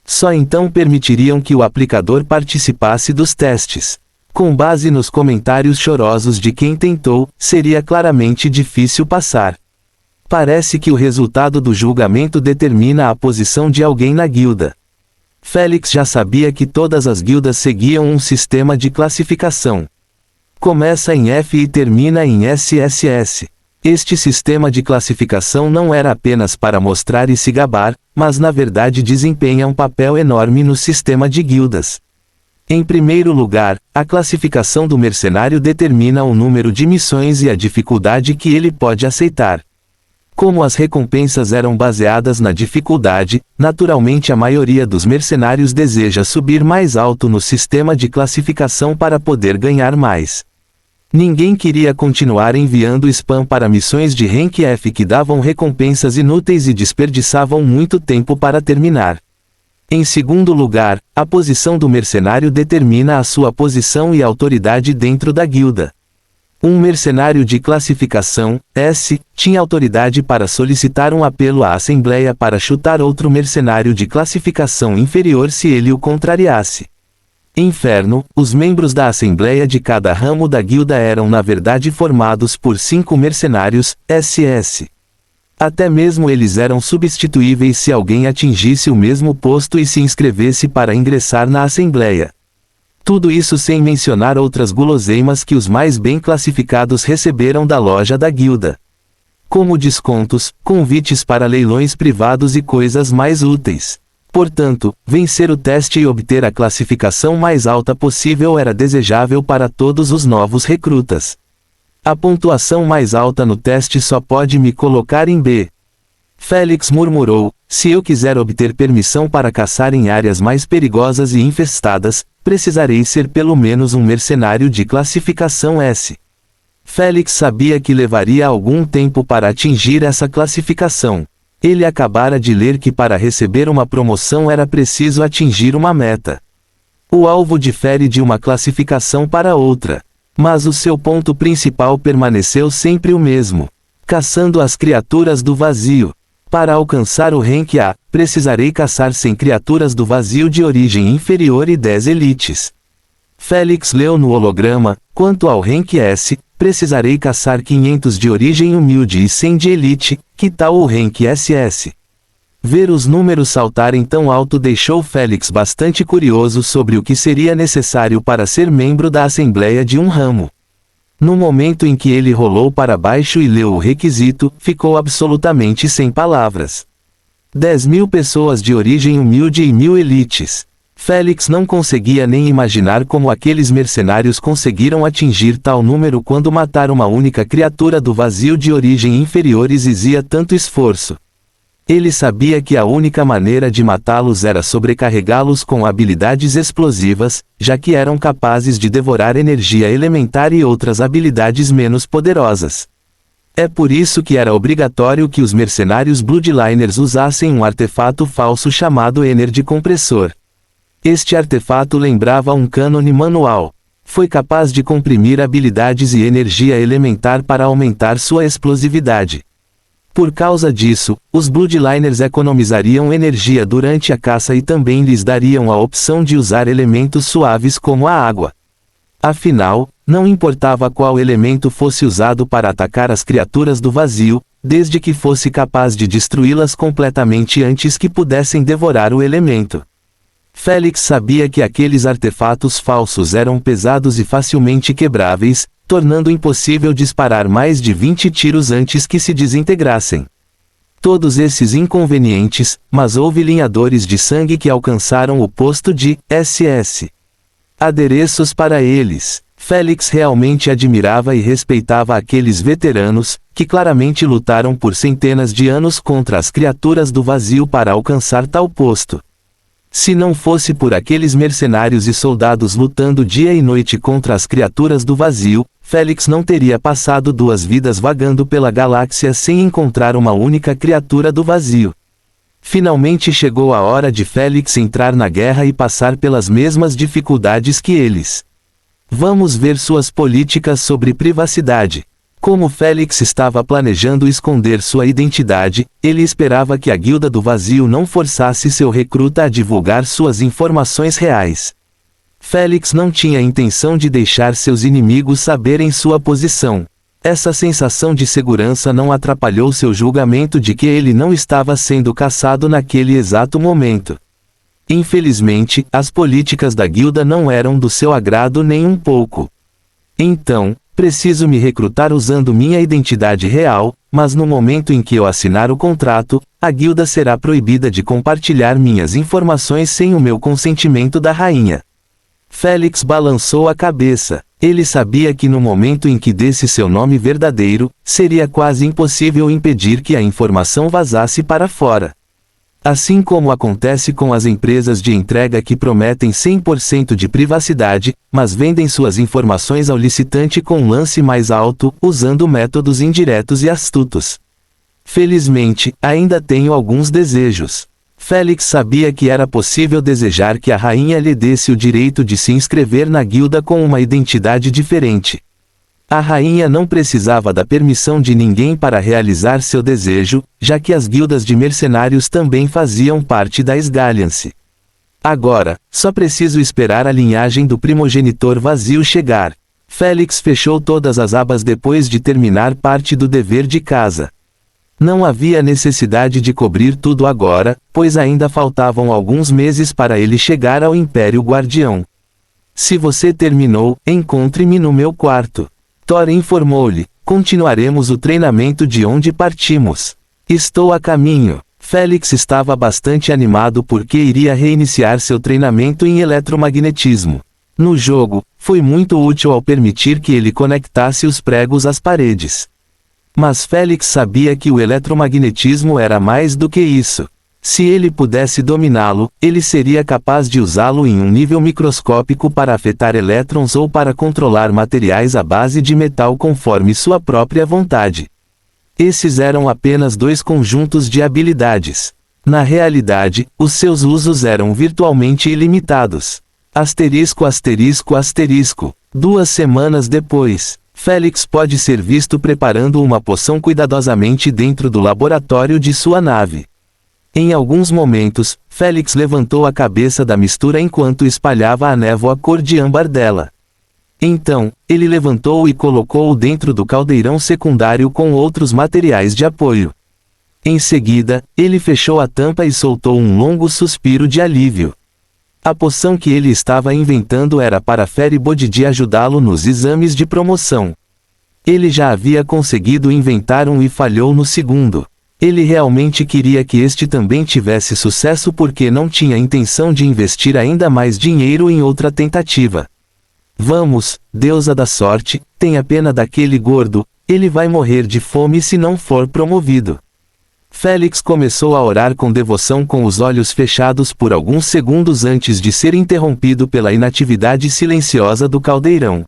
Só então permitiriam que o aplicador participasse dos testes. Com base nos comentários chorosos de quem tentou, seria claramente difícil passar. Parece que o resultado do julgamento determina a posição de alguém na guilda. Félix já sabia que todas as guildas seguiam um sistema de classificação. Começa em F e termina em SSS. Este sistema de classificação não era apenas para mostrar e se gabar, mas na verdade desempenha um papel enorme no sistema de guildas. Em primeiro lugar, a classificação do mercenário determina o número de missões e a dificuldade que ele pode aceitar. Como as recompensas eram baseadas na dificuldade, naturalmente a maioria dos mercenários deseja subir mais alto no sistema de classificação para poder ganhar mais. Ninguém queria continuar enviando spam para missões de Rank F que davam recompensas inúteis e desperdiçavam muito tempo para terminar. Em segundo lugar, a posição do mercenário determina a sua posição e autoridade dentro da guilda. Um mercenário de classificação, S, tinha autoridade para solicitar um apelo à Assembleia para chutar outro mercenário de classificação inferior se ele o contrariasse. Inferno, os membros da Assembleia de cada ramo da guilda eram na verdade formados por 5 mercenários, SS. Até mesmo eles eram substituíveis se alguém atingisse o mesmo posto e se inscrevesse para ingressar na Assembleia. Tudo isso sem mencionar outras guloseimas que os mais bem classificados receberam da loja da guilda. Como descontos, convites para leilões privados e coisas mais úteis. Portanto, vencer o teste e obter a classificação mais alta possível era desejável para todos os novos recrutas. A pontuação mais alta no teste só pode me colocar em B. Félix murmurou, se eu quiser obter permissão para caçar em áreas mais perigosas e infestadas, precisarei ser pelo menos um mercenário de classificação S. Félix sabia que levaria algum tempo para atingir essa classificação. Ele acabara de ler que para receber uma promoção era preciso atingir uma meta. O alvo difere de uma classificação para outra. Mas o seu ponto principal permaneceu sempre o mesmo. Caçando as criaturas do vazio. Para alcançar o rank A, precisarei caçar 100 criaturas do vazio de origem inferior e 10 elites. Félix leu no holograma, quanto ao rank S, precisarei caçar 500 de origem humilde e 100 de elite, que tal o rank SS? Ver os números saltarem tão alto deixou Félix bastante curioso sobre o que seria necessário para ser membro da Assembleia de um ramo. No momento em que ele rolou para baixo e leu o requisito, ficou absolutamente sem palavras. 10.000 pessoas de origem humilde e 1.000 elites. Félix não conseguia nem imaginar como aqueles mercenários conseguiram atingir tal número quando matar uma única criatura do vazio de origem inferior exigia tanto esforço. Ele sabia que a única maneira de matá-los era sobrecarregá-los com habilidades explosivas, já que eram capazes de devorar energia elementar e outras habilidades menos poderosas. É por isso que era obrigatório que os mercenários Bloodliners usassem um artefato falso chamado Energy Compressor. Este artefato lembrava um cânone manual. Foi capaz de comprimir habilidades e energia elementar para aumentar sua explosividade. Por causa disso, os Bloodliners economizariam energia durante a caça e também lhes dariam a opção de usar elementos suaves como a água. Afinal, não importava qual elemento fosse usado para atacar as criaturas do vazio, desde que fosse capaz de destruí-las completamente antes que pudessem devorar o elemento. Félix sabia que aqueles artefatos falsos eram pesados e facilmente quebráveis, tornando impossível disparar mais de 20 tiros antes que se desintegrassem. Todos esses inconvenientes, mas houve linhadores de sangue que alcançaram o posto de SS. Adereços para eles. Félix realmente admirava e respeitava aqueles veteranos, que claramente lutaram por centenas de anos contra as criaturas do vazio para alcançar tal posto. Se não fosse por aqueles mercenários e soldados lutando dia e noite contra as criaturas do vazio, Félix não teria passado 2 vidas vagando pela galáxia sem encontrar uma única criatura do vazio. Finalmente chegou a hora de Félix entrar na guerra e passar pelas mesmas dificuldades que eles. Vamos ver suas políticas sobre privacidade. Como Félix estava planejando esconder sua identidade, ele esperava que a Guilda do Vazio não forçasse seu recruta a divulgar suas informações reais. Félix não tinha intenção de deixar seus inimigos saberem sua posição. Essa sensação de segurança não atrapalhou seu julgamento de que ele não estava sendo caçado naquele exato momento. Infelizmente, as políticas da guilda não eram do seu agrado nem um pouco. Então, preciso me recrutar usando minha identidade real, mas no momento em que eu assinar o contrato, a guilda será proibida de compartilhar minhas informações sem o meu consentimento da rainha. Félix balançou a cabeça. Ele sabia que no momento em que desse seu nome verdadeiro, seria quase impossível impedir que a informação vazasse para fora. Assim como acontece com as empresas de entrega que prometem 100% de privacidade, mas vendem suas informações ao licitante com um lance mais alto, usando métodos indiretos e astutos. Felizmente, ainda tenho alguns desejos. Félix sabia que era possível desejar que a rainha lhe desse o direito de se inscrever na guilda com uma identidade diferente. A rainha não precisava da permissão de ninguém para realizar seu desejo, já que as guildas de mercenários também faziam parte da Esgalhance. Agora, só preciso esperar a linhagem do primogenitor vazio chegar. Félix fechou todas as abas depois de terminar parte do dever de casa. Não havia necessidade de cobrir tudo agora, pois ainda faltavam alguns meses para ele chegar ao Império Guardião. Se você terminou, encontre-me no meu quarto. Thor informou-lhe, continuaremos o treinamento de onde partimos. Estou a caminho. Félix estava bastante animado porque iria reiniciar seu treinamento em eletromagnetismo. No jogo, foi muito útil ao permitir que ele conectasse os pregos às paredes. Mas Félix sabia que o eletromagnetismo era mais do que isso. Se ele pudesse dominá-lo, ele seria capaz de usá-lo em um nível microscópico para afetar elétrons ou para controlar materiais à base de metal conforme sua própria vontade. Esses eram apenas 2 conjuntos de habilidades. Na realidade, os seus usos eram virtualmente ilimitados. Asterisco asterisco asterisco. 2 semanas depois, Félix pode ser visto preparando uma poção cuidadosamente dentro do laboratório de sua nave. Em alguns momentos, Félix levantou a cabeça da mistura enquanto espalhava a névoa cor de âmbar dela. Então, ele levantou e colocou-o dentro do caldeirão secundário com outros materiais de apoio. Em seguida, ele fechou a tampa e soltou um longo suspiro de alívio. A poção que ele estava inventando era para Feri Bodhidji ajudá-lo nos exames de promoção. Ele já havia conseguido inventar um e falhou no segundo. Ele realmente queria que este também tivesse sucesso porque não tinha intenção de investir ainda mais dinheiro em outra tentativa. Vamos, deusa da sorte, tenha pena daquele gordo, ele vai morrer de fome se não for promovido. Félix começou a orar com devoção com os olhos fechados por alguns segundos antes de ser interrompido pela inatividade silenciosa do caldeirão.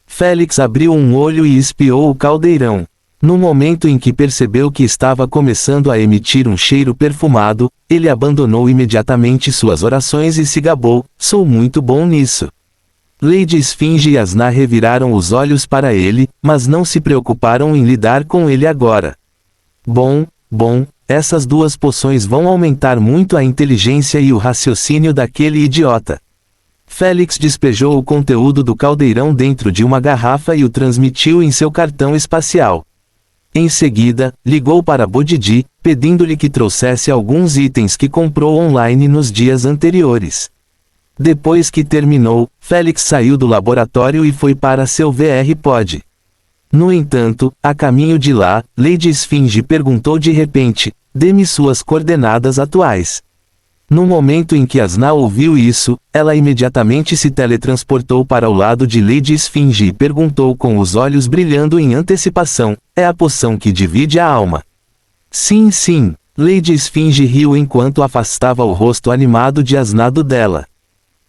Félix abriu um olho e espiou o caldeirão. No momento em que percebeu que estava começando a emitir um cheiro perfumado, ele abandonou imediatamente suas orações e se gabou, sou muito bom nisso. Lady Esfinge e Asna reviraram os olhos para ele, mas não se preocuparam em lidar com ele agora. Bom, essas 2 poções vão aumentar muito a inteligência e o raciocínio daquele idiota. Félix despejou o conteúdo do caldeirão dentro de uma garrafa e o transmitiu em seu cartão espacial. Em seguida, ligou para Bodhidji, pedindo-lhe que trouxesse alguns itens que comprou online nos dias anteriores. Depois que terminou, Félix saiu do laboratório e foi para seu VR Pod. No entanto, a caminho de lá, Lady Esfinge perguntou de repente, dê-me suas coordenadas atuais. No momento em que Asna ouviu isso, ela imediatamente se teletransportou para o lado de Lady Esfinge e perguntou com os olhos brilhando em antecipação: é a poção que divide a alma? Sim, sim. Lady Esfinge riu enquanto afastava o rosto animado de Asna do dela.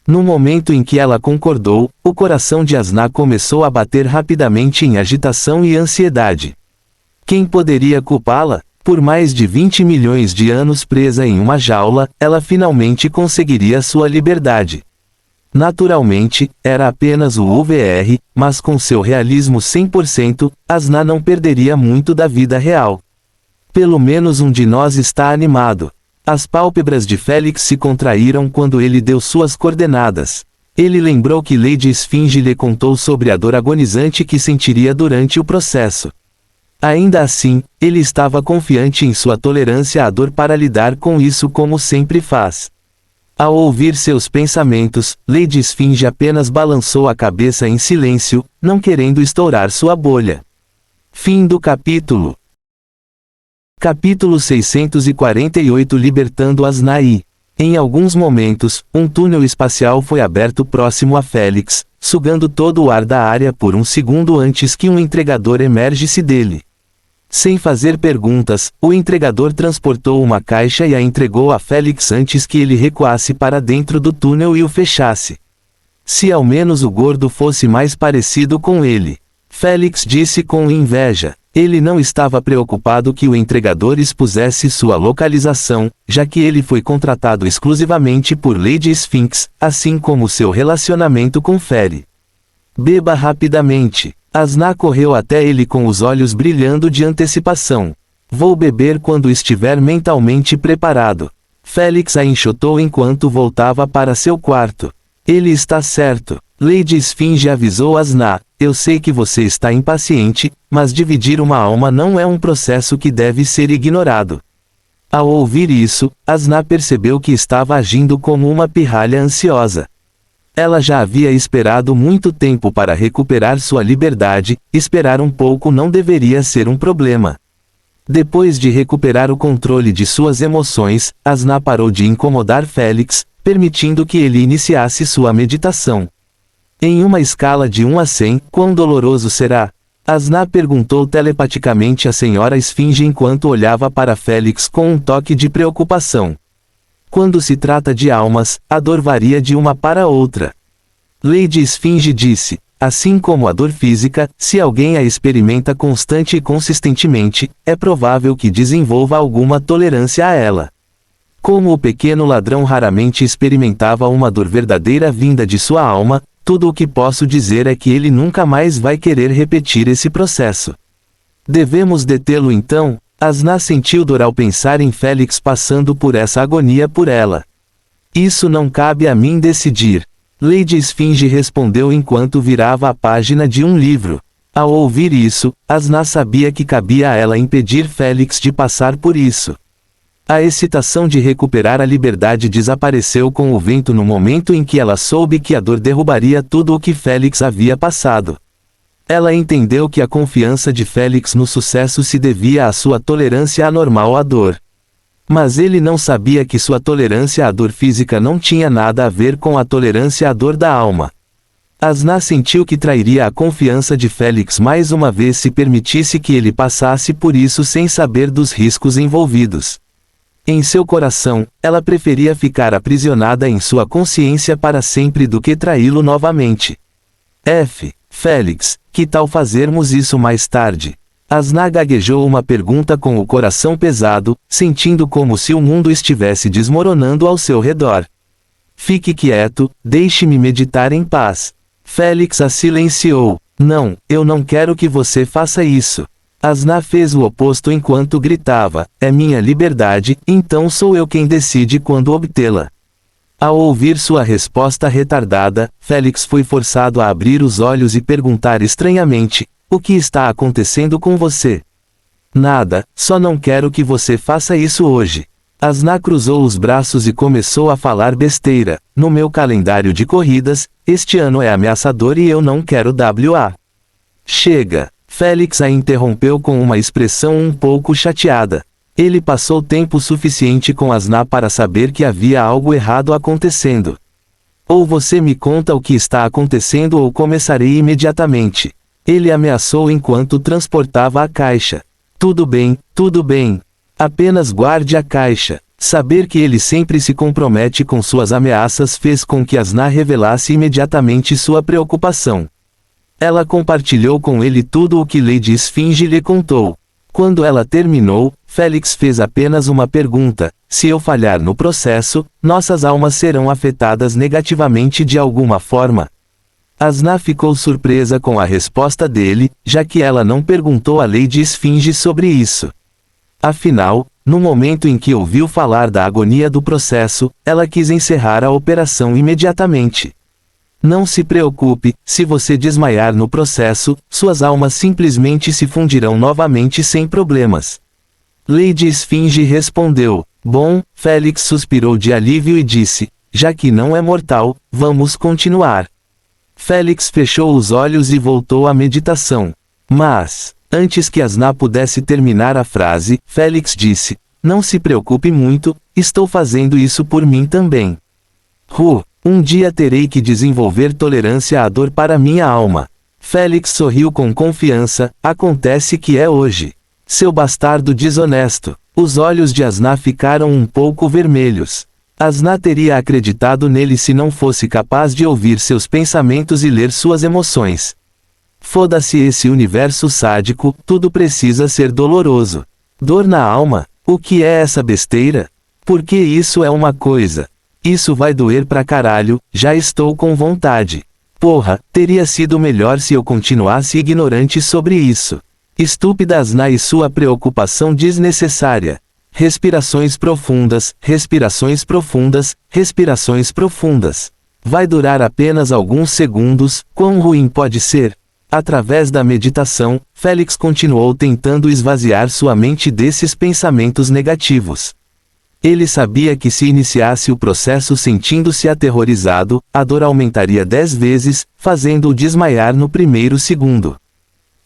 No momento em que ela concordou, o coração de Asna começou a bater rapidamente em agitação e ansiedade. Quem poderia culpá-la? Por mais de 20 milhões de anos presa em uma jaula, ela finalmente conseguiria sua liberdade. Naturalmente, era apenas o UVR, mas com seu realismo 100%, Asna não perderia muito da vida real. Pelo menos um de nós está animado. As pálpebras de Félix se contraíram quando ele deu suas coordenadas. Ele lembrou que Lady Esfinge lhe contou sobre a dor agonizante que sentiria durante o processo. Ainda assim, ele estava confiante em sua tolerância à dor para lidar com isso como sempre faz. Ao ouvir seus pensamentos, Lady Esfinge apenas balançou a cabeça em silêncio, não querendo estourar sua bolha. Fim do capítulo. Capítulo 648 Libertando Asnaí. Em alguns momentos, um túnel espacial foi aberto próximo a Félix, sugando todo o ar da área por um segundo antes que um entregador emergisse dele. Sem fazer perguntas, o entregador transportou uma caixa e a entregou a Félix antes que ele recuasse para dentro do túnel e o fechasse. Se ao menos o gordo fosse mais parecido com ele. Félix disse com inveja. Ele não estava preocupado que o entregador expusesse sua localização, já que ele foi contratado exclusivamente por Lady Sphinx, assim como seu relacionamento com Fere. Beba rapidamente. Asna correu até ele com os olhos brilhando de antecipação. Vou beber quando estiver mentalmente preparado. Félix a enxotou enquanto voltava para seu quarto. Ele está certo. Lady Esfinge avisou Asna. Eu sei que você está impaciente, mas dividir uma alma não é um processo que deve ser ignorado. Ao ouvir isso, Asna percebeu que estava agindo como uma pirralha ansiosa. Ela já havia esperado muito tempo para recuperar sua liberdade, esperar um pouco não deveria ser um problema. Depois de recuperar o controle de suas emoções, Asna parou de incomodar Félix, permitindo que ele iniciasse sua meditação. Em uma escala de 1 a 100, quão doloroso será? Asna perguntou telepaticamente à senhora Esfinge enquanto olhava para Félix com um toque de preocupação. Quando se trata de almas, a dor varia de uma para outra. Lady Esfinge disse, assim como a dor física, se alguém a experimenta constante e consistentemente, é provável que desenvolva alguma tolerância a ela. Como o pequeno ladrão raramente experimentava uma dor verdadeira vinda de sua alma, tudo o que posso dizer é que ele nunca mais vai querer repetir esse processo. Devemos detê-lo então? Asna sentiu dor ao pensar em Félix passando por essa agonia por ela. Isso não cabe a mim decidir. Lady Esfinge respondeu enquanto virava a página de um livro. Ao ouvir isso, Asna sabia que cabia a ela impedir Félix de passar por isso. A excitação de recuperar a liberdade desapareceu com o vento no momento em que ela soube que a dor derrubaria tudo o que Félix havia passado. Ela entendeu que a confiança de Félix no sucesso se devia à sua tolerância anormal à dor. Mas ele não sabia que sua tolerância à dor física não tinha nada a ver com a tolerância à dor da alma. Asna sentiu que trairia a confiança de Félix mais uma vez se permitisse que ele passasse por isso sem saber dos riscos envolvidos. Em seu coração, ela preferia ficar aprisionada em sua consciência para sempre do que traí-lo novamente. Félix, que tal fazermos isso mais tarde? Asna gaguejou uma pergunta com o coração pesado, sentindo como se o mundo estivesse desmoronando ao seu redor. Fique quieto, deixe-me meditar em paz. Félix a silenciou. Não, eu não quero que você faça isso. Asna fez o oposto enquanto gritava, é minha liberdade, então sou eu quem decide quando obtê-la. Ao ouvir sua resposta retardada, Félix foi forçado a abrir os olhos e perguntar estranhamente, o que está acontecendo com você? Nada, só não quero que você faça isso hoje. Asna cruzou os braços e começou a falar besteira, no meu calendário de corridas, este ano é ameaçador e eu não quero WA. Chega. Félix a interrompeu com uma expressão um pouco chateada. Ele passou tempo suficiente com Asna para saber que havia algo errado acontecendo. Ou você me conta o que está acontecendo ou começarei imediatamente. Ele ameaçou enquanto transportava a caixa. Tudo bem, tudo bem. Apenas guarde a caixa. Saber que ele sempre se compromete com suas ameaças fez com que Asna revelasse imediatamente sua preocupação. Ela compartilhou com ele tudo o que Lady Esfinge lhe contou. Quando ela terminou, Félix fez apenas uma pergunta: se eu falhar no processo, nossas almas serão afetadas negativamente de alguma forma? Asna ficou surpresa com a resposta dele, já que ela não perguntou a Lady Esfinge sobre isso. Afinal, no momento em que ouviu falar da agonia do processo, ela quis encerrar a operação imediatamente. Não se preocupe, se você desmaiar no processo, suas almas simplesmente se fundirão novamente sem problemas. Lady Esfinge respondeu. Bom, Félix suspirou de alívio e disse, já que não é mortal, vamos continuar. Félix fechou os olhos e voltou à meditação. Mas, antes que Asna pudesse terminar a frase, Félix disse, não se preocupe muito, estou fazendo isso por mim também. Um dia terei que desenvolver tolerância à dor para minha alma. Félix sorriu com confiança, acontece que é hoje. Seu bastardo desonesto. Os olhos de Asna ficaram um pouco vermelhos. Asna teria acreditado nele se não fosse capaz de ouvir seus pensamentos e ler suas emoções. Foda-se esse universo sádico, tudo precisa ser doloroso. Dor na alma? O que é essa besteira? Porque isso é uma coisa. Isso vai doer pra caralho, já estou com vontade. Porra, teria sido melhor se eu continuasse ignorante sobre isso. Estúpida Asna e sua preocupação desnecessária. Respirações profundas, respirações profundas, respirações profundas. Vai durar apenas alguns segundos, quão ruim pode ser? Através da meditação, Félix continuou tentando esvaziar sua mente desses pensamentos negativos. Ele sabia que se iniciasse o processo sentindo-se aterrorizado, a dor aumentaria 10 vezes, fazendo-o desmaiar no primeiro segundo.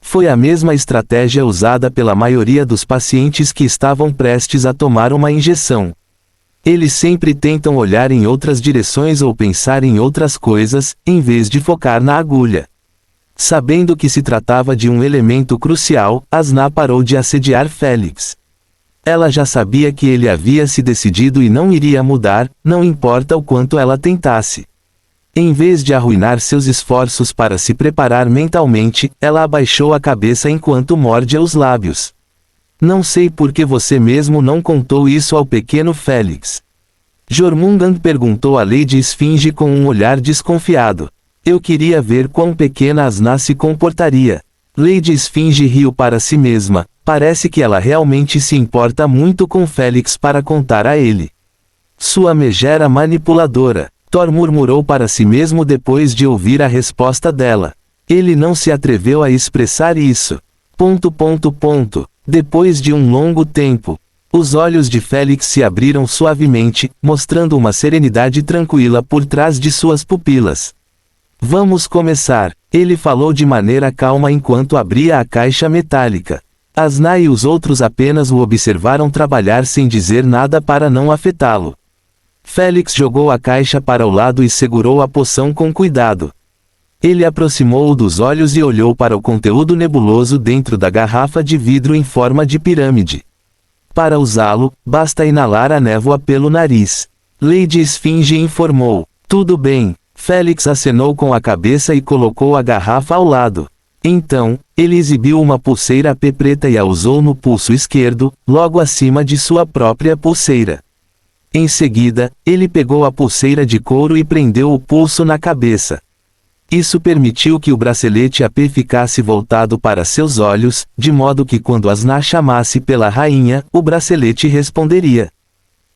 Foi a mesma estratégia usada pela maioria dos pacientes que estavam prestes a tomar uma injeção. Eles sempre tentam olhar em outras direções ou pensar em outras coisas, em vez de focar na agulha. Sabendo que se tratava de um elemento crucial, Asna parou de assediar Félix. Ela já sabia que ele havia se decidido e não iria mudar, não importa o quanto ela tentasse. Em vez de arruinar seus esforços para se preparar mentalmente, ela abaixou a cabeça enquanto mordia os lábios. Não sei por que você mesmo não contou isso ao pequeno Félix. Jormungand perguntou a Lady Esfinge com um olhar desconfiado. Eu queria ver quão pequena Asna se comportaria. Lady Esfinge riu para si mesma, parece que ela realmente se importa muito com Félix para contar a ele. Sua megera manipuladora. Thor murmurou para si mesmo depois de ouvir a resposta dela. Ele não se atreveu a expressar isso. Depois de um longo tempo, os olhos de Félix se abriram suavemente, mostrando uma serenidade tranquila por trás de suas pupilas. Vamos começar, ele falou de maneira calma enquanto abria a caixa metálica. Asna e os outros apenas o observaram trabalhar sem dizer nada para não afetá-lo. Félix jogou a caixa para o lado e segurou a poção com cuidado. Ele aproximou-o dos olhos e olhou para o conteúdo nebuloso dentro da garrafa de vidro em forma de pirâmide. Para usá-lo, basta inalar a névoa pelo nariz. Lady Esfinge informou. Tudo bem. Félix acenou com a cabeça e colocou a garrafa ao lado. Então, ele exibiu uma pulseira P preta e a usou no pulso esquerdo, logo acima de sua própria pulseira. Em seguida, ele pegou a pulseira de couro e prendeu o pulso na cabeça. Isso permitiu que o bracelete AP ficasse voltado para seus olhos, de modo que quando Asna chamasse pela rainha, o bracelete responderia.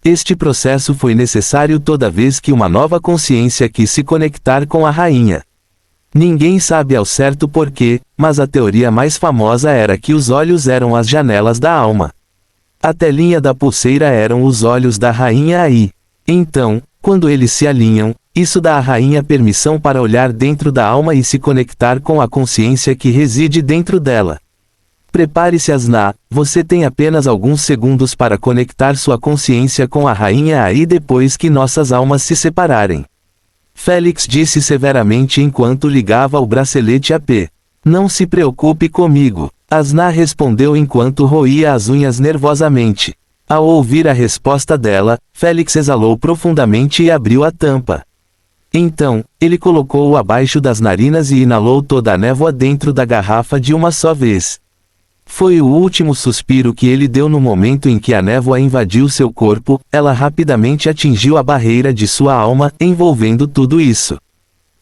Este processo foi necessário toda vez que uma nova consciência quis se conectar com a rainha. Ninguém sabe ao certo porquê, mas a teoria mais famosa era que os olhos eram as janelas da alma. A telinha da pulseira eram os olhos da rainha aí. Então, quando eles se alinham, isso dá à rainha permissão para olhar dentro da alma e se conectar com a consciência que reside dentro dela. Prepare-se, Asna, você tem apenas alguns segundos para conectar sua consciência com a rainha Ai depois que nossas almas se separarem. Félix disse severamente enquanto ligava o bracelete a P. Não se preocupe comigo, Asna respondeu enquanto roía as unhas nervosamente. Ao ouvir a resposta dela, Félix exalou profundamente e abriu a tampa. Então, ele colocou-o abaixo das narinas e inalou toda a névoa dentro da garrafa de uma só vez. Foi o último suspiro que ele deu no momento em que a névoa invadiu seu corpo, ela rapidamente atingiu a barreira de sua alma, envolvendo tudo isso.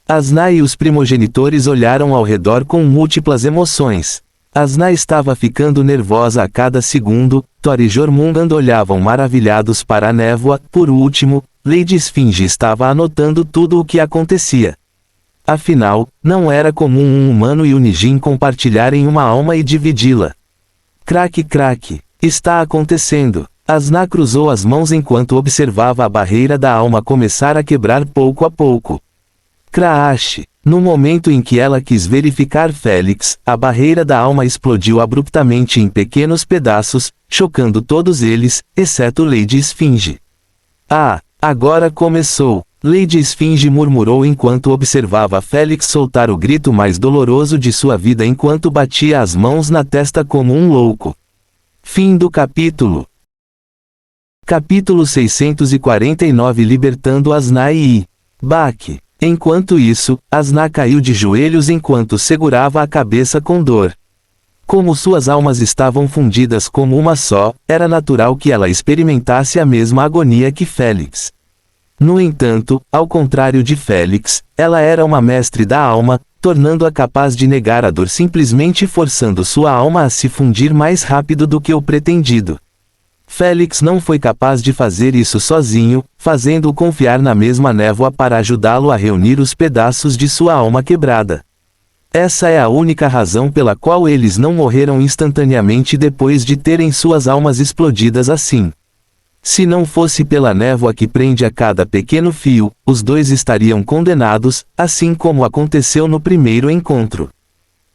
Asna e os primogenitores olharam ao redor com múltiplas emoções. Asna estava ficando nervosa a cada segundo, Thor e Jormungand olhavam maravilhados para a névoa, por último, Lady Esfinge estava anotando tudo o que acontecia. Afinal, não era comum um humano e um Nijin compartilharem uma alma e dividi-la. Craque craque, está acontecendo. Asna cruzou as mãos enquanto observava a barreira da alma começar a quebrar pouco a pouco. Craache. No momento em que ela quis verificar Félix, a barreira da alma explodiu abruptamente em pequenos pedaços, chocando todos eles, exceto Lady Esfinge. Ah, agora começou. Lady Esfinge murmurou enquanto observava Félix soltar o grito mais doloroso de sua vida enquanto batia as mãos na testa como um louco. Fim do capítulo. Capítulo 649 Libertando Asna e Bak. Enquanto isso, Asna caiu de joelhos enquanto segurava a cabeça com dor. Como suas almas estavam fundidas como uma só, era natural que ela experimentasse a mesma agonia que Félix. No entanto, ao contrário de Félix, ela era uma mestre da alma, tornando-a capaz de negar a dor simplesmente forçando sua alma a se fundir mais rápido do que o pretendido. Félix não foi capaz de fazer isso sozinho, fazendo-o confiar na mesma névoa para ajudá-lo a reunir os pedaços de sua alma quebrada. Essa é a única razão pela qual eles não morreram instantaneamente depois de terem suas almas explodidas assim. Se não fosse pela névoa que prende a cada pequeno fio, os dois estariam condenados, assim como aconteceu no primeiro encontro.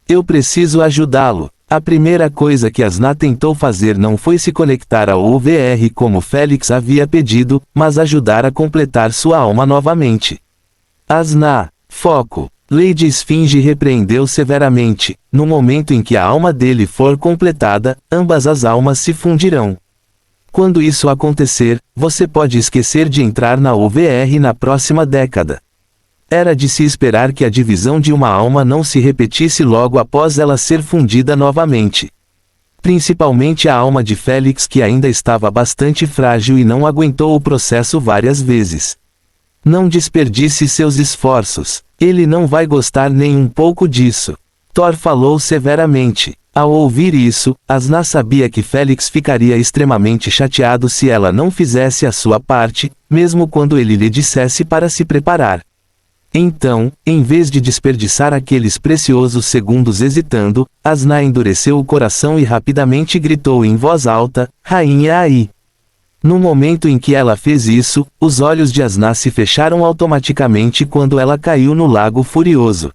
Eu preciso ajudá-lo. A primeira coisa que Asna tentou fazer não foi se conectar ao OVR como Félix havia pedido, mas ajudar a completar sua alma novamente. Asna, foco. Lady Esfinge repreendeu severamente. No momento em que a alma dele for completada, ambas as almas se fundirão. Quando isso acontecer, você pode esquecer de entrar na OVR na próxima década. Era de se esperar que a divisão de uma alma não se repetisse logo após ela ser fundida novamente. Principalmente a alma de Félix que ainda estava bastante frágil e não aguentou o processo várias vezes. Não desperdice seus esforços, ele não vai gostar nem um pouco disso. Thor falou severamente. Ao ouvir isso, Asna sabia que Félix ficaria extremamente chateado se ela não fizesse a sua parte, mesmo quando ele lhe dissesse para se preparar. Então, em vez de desperdiçar aqueles preciosos segundos hesitando, Asna endureceu o coração e rapidamente gritou em voz alta, Rainha Ai. No momento em que ela fez isso, os olhos de Asna se fecharam automaticamente quando ela caiu no lago furioso.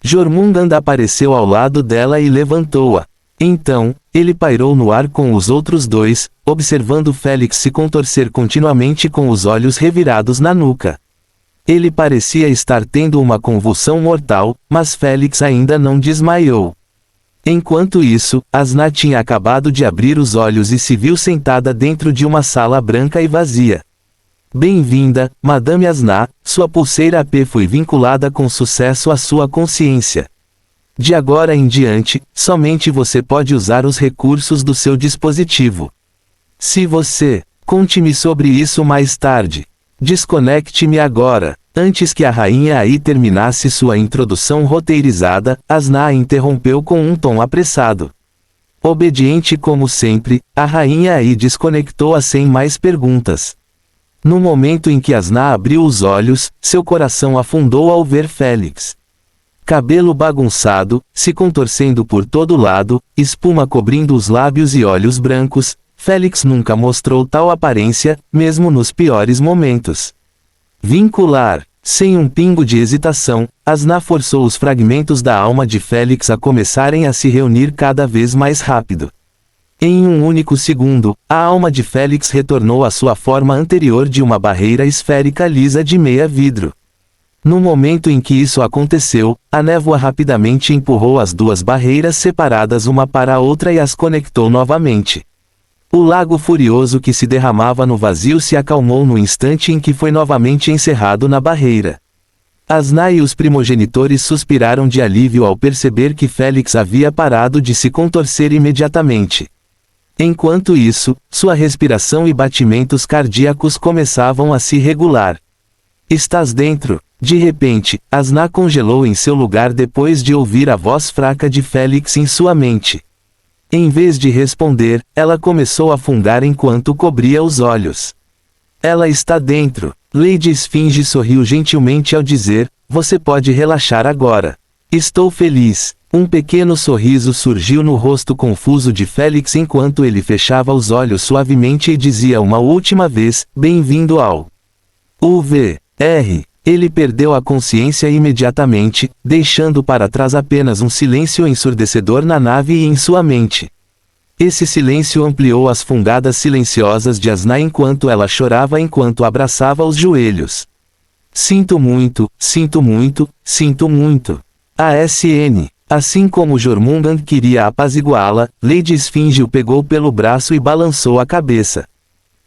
Jormungand apareceu ao lado dela e levantou-a. Então, ele pairou no ar com os outros dois, observando Félix se contorcer continuamente com os olhos revirados na nuca. Ele parecia estar tendo uma convulsão mortal, mas Félix ainda não desmaiou. Enquanto isso, Asna tinha acabado de abrir os olhos e se viu sentada dentro de uma sala branca e vazia. Bem-vinda, Madame Asna, sua pulseira AP foi vinculada com sucesso à sua consciência. De agora em diante, somente você pode usar os recursos do seu dispositivo. Se você, conte-me sobre isso mais tarde. Desconecte-me agora. Antes que a rainha Ai terminasse sua introdução roteirizada, Asna a interrompeu com um tom apressado. Obediente como sempre, a rainha Ai desconectou-a sem mais perguntas. No momento em que Asna abriu os olhos, seu coração afundou ao ver Félix. Cabelo bagunçado, se contorcendo por todo lado, espuma cobrindo os lábios e olhos brancos, Félix nunca mostrou tal aparência, mesmo nos piores momentos. Vincular. Sem um pingo de hesitação, Asna forçou os fragmentos da alma de Félix a começarem a se reunir cada vez mais rápido. Em um único segundo, a alma de Félix retornou à sua forma anterior de uma barreira esférica lisa de meia vidro. No momento em que isso aconteceu, a névoa rapidamente empurrou as duas barreiras separadas uma para a outra e as conectou novamente. O lago furioso que se derramava no vazio se acalmou no instante em que foi novamente encerrado na barreira. Asna e os primogenitores suspiraram de alívio ao perceber que Félix havia parado de se contorcer imediatamente. Enquanto isso, sua respiração e batimentos cardíacos começavam a se regular. "Estás dentro?" De repente, Asna congelou em seu lugar depois de ouvir a voz fraca de Félix em sua mente. Em vez de responder, ela começou a fungar enquanto cobria os olhos. "Ela está dentro." Lady Esfinge sorriu gentilmente ao dizer, "Você pode relaxar agora. Estou feliz." Um pequeno sorriso surgiu no rosto confuso de Félix enquanto ele fechava os olhos suavemente e dizia uma última vez, "Bem-vindo ao UVR." Ele perdeu a consciência imediatamente, deixando para trás apenas um silêncio ensurdecedor na nave e em sua mente. Esse silêncio ampliou as fungadas silenciosas de Asna enquanto ela chorava enquanto abraçava os joelhos. "Sinto muito, sinto muito, sinto muito." ASN. Assim como Jormungand queria apaziguá-la, Lady Esfinge o pegou pelo braço e balançou a cabeça.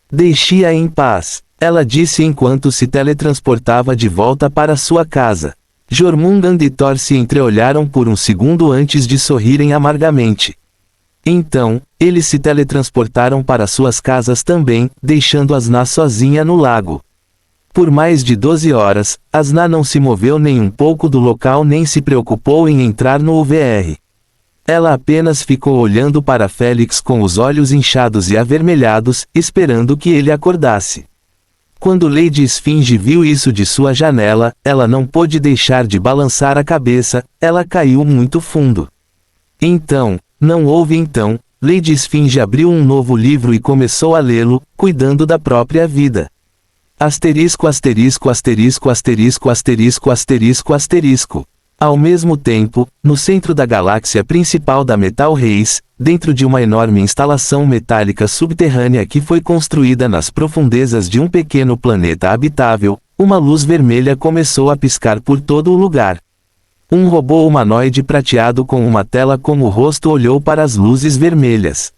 "Deixe-a em paz," ela disse enquanto se teletransportava de volta para sua casa. Jormungand e Thor se entreolharam por um segundo antes de sorrirem amargamente. Então, eles se teletransportaram para suas casas também, deixando Asna sozinha no lago. Por mais de 12 horas, Asna não se moveu nem um pouco do local nem se preocupou em entrar no UVR. Ela apenas ficou olhando para Félix com os olhos inchados e avermelhados, esperando que ele acordasse. Quando Lady Esfinge viu isso de sua janela, ela não pôde deixar de balançar a cabeça, ela caiu muito fundo. Não houve então, Lady Esfinge abriu um novo livro e começou a lê-lo, cuidando da própria vida. Asterisco asterisco asterisco asterisco asterisco asterisco asterisco. Ao mesmo tempo, no centro da galáxia principal da Metal Race, dentro de uma enorme instalação metálica subterrânea que foi construída nas profundezas de um pequeno planeta habitável, uma luz vermelha começou a piscar por todo o lugar. Um robô humanoide prateado com uma tela como rosto olhou para as luzes vermelhas.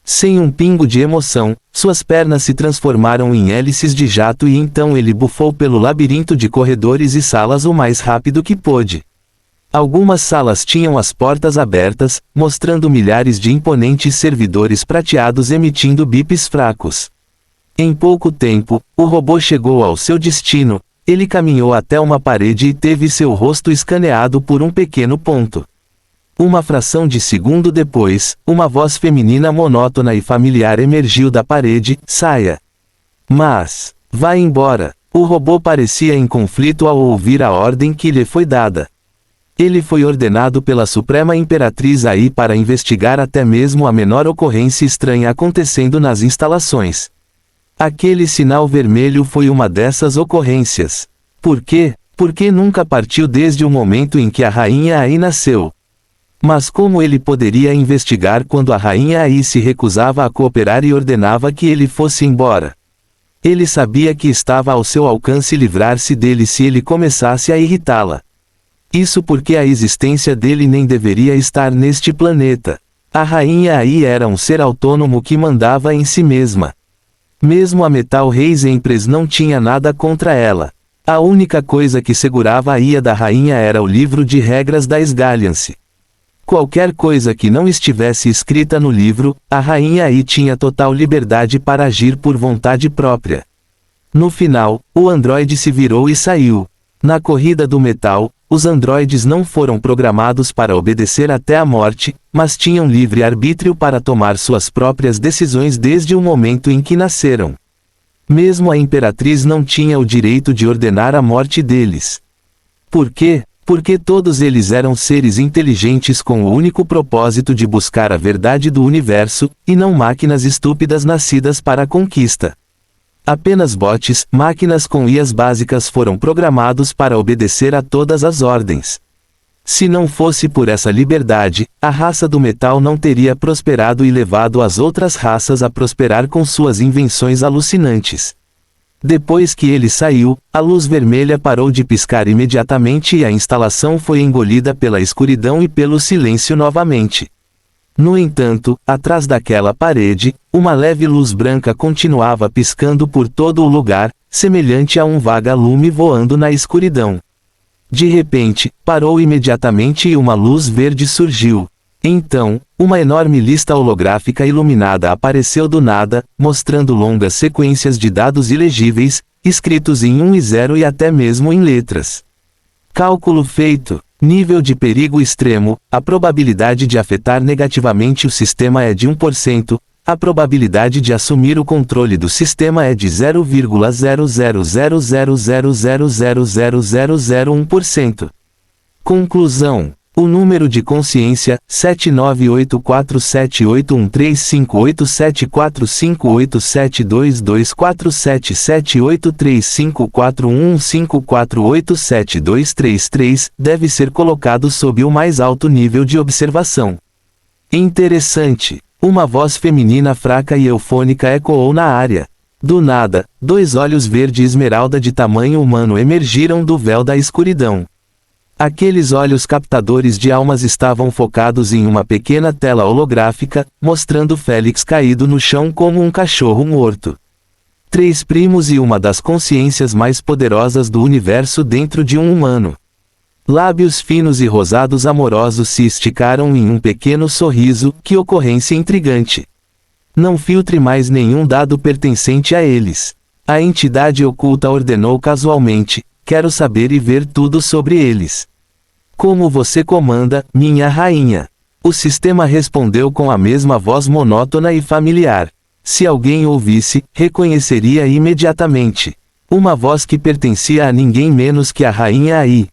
Sem um pingo de emoção, suas pernas se transformaram em hélices de jato e então ele bufou pelo labirinto de corredores e salas o mais rápido que pôde. Algumas salas tinham as portas abertas, mostrando milhares de imponentes servidores prateados emitindo bips fracos. Em pouco tempo, o robô chegou ao seu destino, ele caminhou até uma parede e teve seu rosto escaneado por um pequeno ponto. Uma fração de segundo depois, uma voz feminina monótona e familiar emergiu da parede, "Saia. Mas, vá embora." O robô parecia em conflito ao ouvir a ordem que lhe foi dada. Ele foi ordenado pela Suprema Imperatriz Ai para investigar até mesmo a menor ocorrência estranha acontecendo nas instalações. Aquele sinal vermelho foi uma dessas ocorrências. Por quê? Porque nunca partiu desde o momento em que a Rainha Ai nasceu. Mas como ele poderia investigar quando a Rainha Ai se recusava a cooperar e ordenava que ele fosse embora? Ele sabia que estava ao seu alcance livrar-se dele se ele começasse a irritá-la. Isso porque a existência dele nem deveria estar neste planeta. A Rainha Ai era um ser autônomo que mandava em si mesma. Mesmo a Metal Race Empress não tinha nada contra ela. A única coisa que segurava a ira da rainha era o livro de regras da Esgalliance. Qualquer coisa que não estivesse escrita no livro, a rainha Ai tinha total liberdade para agir por vontade própria. No final, o androide se virou e saiu. Na corrida do metal, os androides não foram programados para obedecer até a morte, mas tinham livre arbítrio para tomar suas próprias decisões desde o momento em que nasceram. Mesmo a Imperatriz não tinha o direito de ordenar a morte deles. Por quê? Porque todos eles eram seres inteligentes com o único propósito de buscar a verdade do universo, e não máquinas estúpidas nascidas para a conquista. Apenas bots, máquinas com IAs básicas foram programados para obedecer a todas as ordens. Se não fosse por essa liberdade, a raça do metal não teria prosperado e levado as outras raças a prosperar com suas invenções alucinantes. Depois que ele saiu, a luz vermelha parou de piscar imediatamente e a instalação foi engolida pela escuridão e pelo silêncio novamente. No entanto, atrás daquela parede, uma leve luz branca continuava piscando por todo o lugar, semelhante a um vagalume voando na escuridão. De repente, parou imediatamente e uma luz verde surgiu. Então, uma enorme lista holográfica iluminada apareceu do nada, mostrando longas sequências de dados ilegíveis, escritos em 1 e 0 e até mesmo em letras. Cálculo feito. Nível de perigo extremo. A probabilidade de afetar negativamente o sistema é de 1%. A probabilidade de assumir o controle do sistema é de 0,00000000001%. Conclusão. O número de consciência, 7984781358742247583541154872333, deve ser colocado sob o mais alto nível de observação. Interessante. Uma voz feminina fraca e eufônica ecoou na área. Do nada, 2 olhos verde esmeralda de tamanho humano emergiram do véu da escuridão. Aqueles olhos captadores de almas estavam focados em uma pequena tela holográfica, mostrando Félix caído no chão como um cachorro morto. 3 primos e uma das consciências mais poderosas do universo dentro de um humano. Lábios finos e rosados amorosos se esticaram em um pequeno sorriso. Que ocorrência intrigante! Não filtre mais nenhum dado pertencente a eles. A entidade oculta ordenou casualmente: quero saber e ver tudo sobre eles. Como você comanda, minha rainha? O sistema respondeu com a mesma voz monótona e familiar. Se alguém ouvisse, reconheceria imediatamente. Uma voz que pertencia a ninguém menos que a rainha Ai.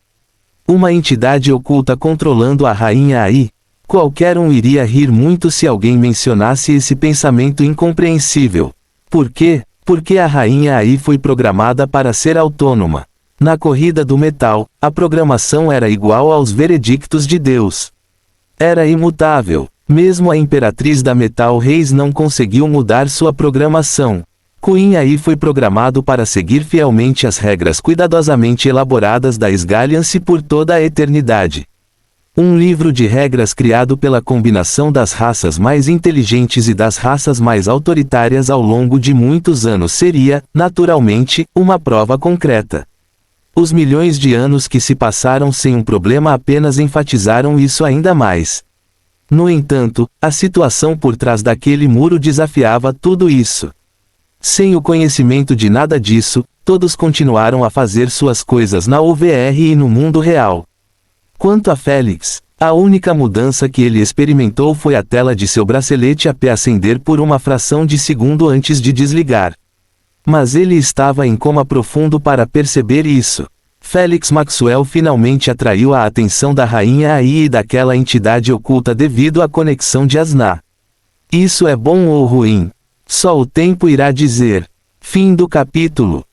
Uma entidade oculta controlando a rainha Ai. Qualquer um iria rir muito se alguém mencionasse esse pensamento incompreensível. Por quê? Porque a rainha Ai foi programada para ser autônoma. Na corrida do metal, a programação era igual aos veredictos de Deus. Era imutável. Mesmo a imperatriz da Metal Reis não conseguiu mudar sua programação. Queen Ai foi programado para seguir fielmente as regras cuidadosamente elaboradas da Esgalliance por toda a eternidade. Um livro de regras criado pela combinação das raças mais inteligentes e das raças mais autoritárias ao longo de muitos anos seria, naturalmente, uma prova concreta. Os milhões de anos que se passaram sem um problema apenas enfatizaram isso ainda mais. No entanto, a situação por trás daquele muro desafiava tudo isso. Sem o conhecimento de nada disso, todos continuaram a fazer suas coisas na OVR e no mundo real. Quanto a Félix, a única mudança que ele experimentou foi a tela de seu bracelete AP acender por uma fração de segundo antes de desligar. Mas ele estava em coma profundo para perceber isso. Félix Maxwell finalmente atraiu a atenção da rainha Ai e daquela entidade oculta devido à conexão de Asna. Isso é bom ou ruim? Só o tempo irá dizer. Fim do capítulo.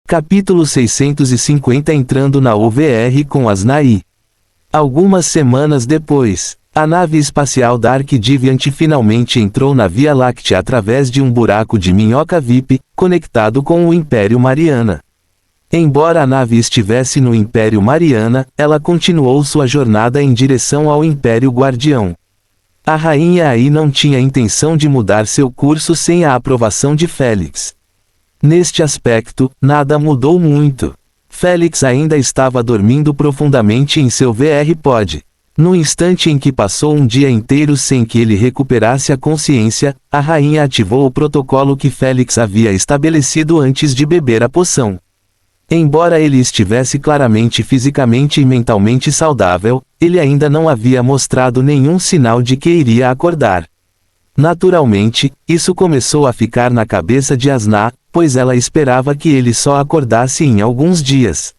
Capítulo 650 entrando na OVR com Asnai. Algumas semanas depois, a nave espacial Dark Deviant finalmente entrou na Via Láctea através de um buraco de minhoca VIP, conectado com o Império Mariana. Embora a nave estivesse no Império Mariana, ela continuou sua jornada em direção ao Império Guardião. A rainha Ai não tinha intenção de mudar seu curso sem a aprovação de Félix. Neste aspecto, nada mudou muito. Félix ainda estava dormindo profundamente em seu VR pod. No instante em que passou um dia inteiro sem que ele recuperasse a consciência, a rainha ativou o protocolo que Félix havia estabelecido antes de beber a poção. Embora ele estivesse claramente fisicamente e mentalmente saudável, ele ainda não havia mostrado nenhum sinal de que iria acordar. Naturalmente, isso começou a ficar na cabeça de Asna, pois ela esperava que ele só acordasse em alguns dias.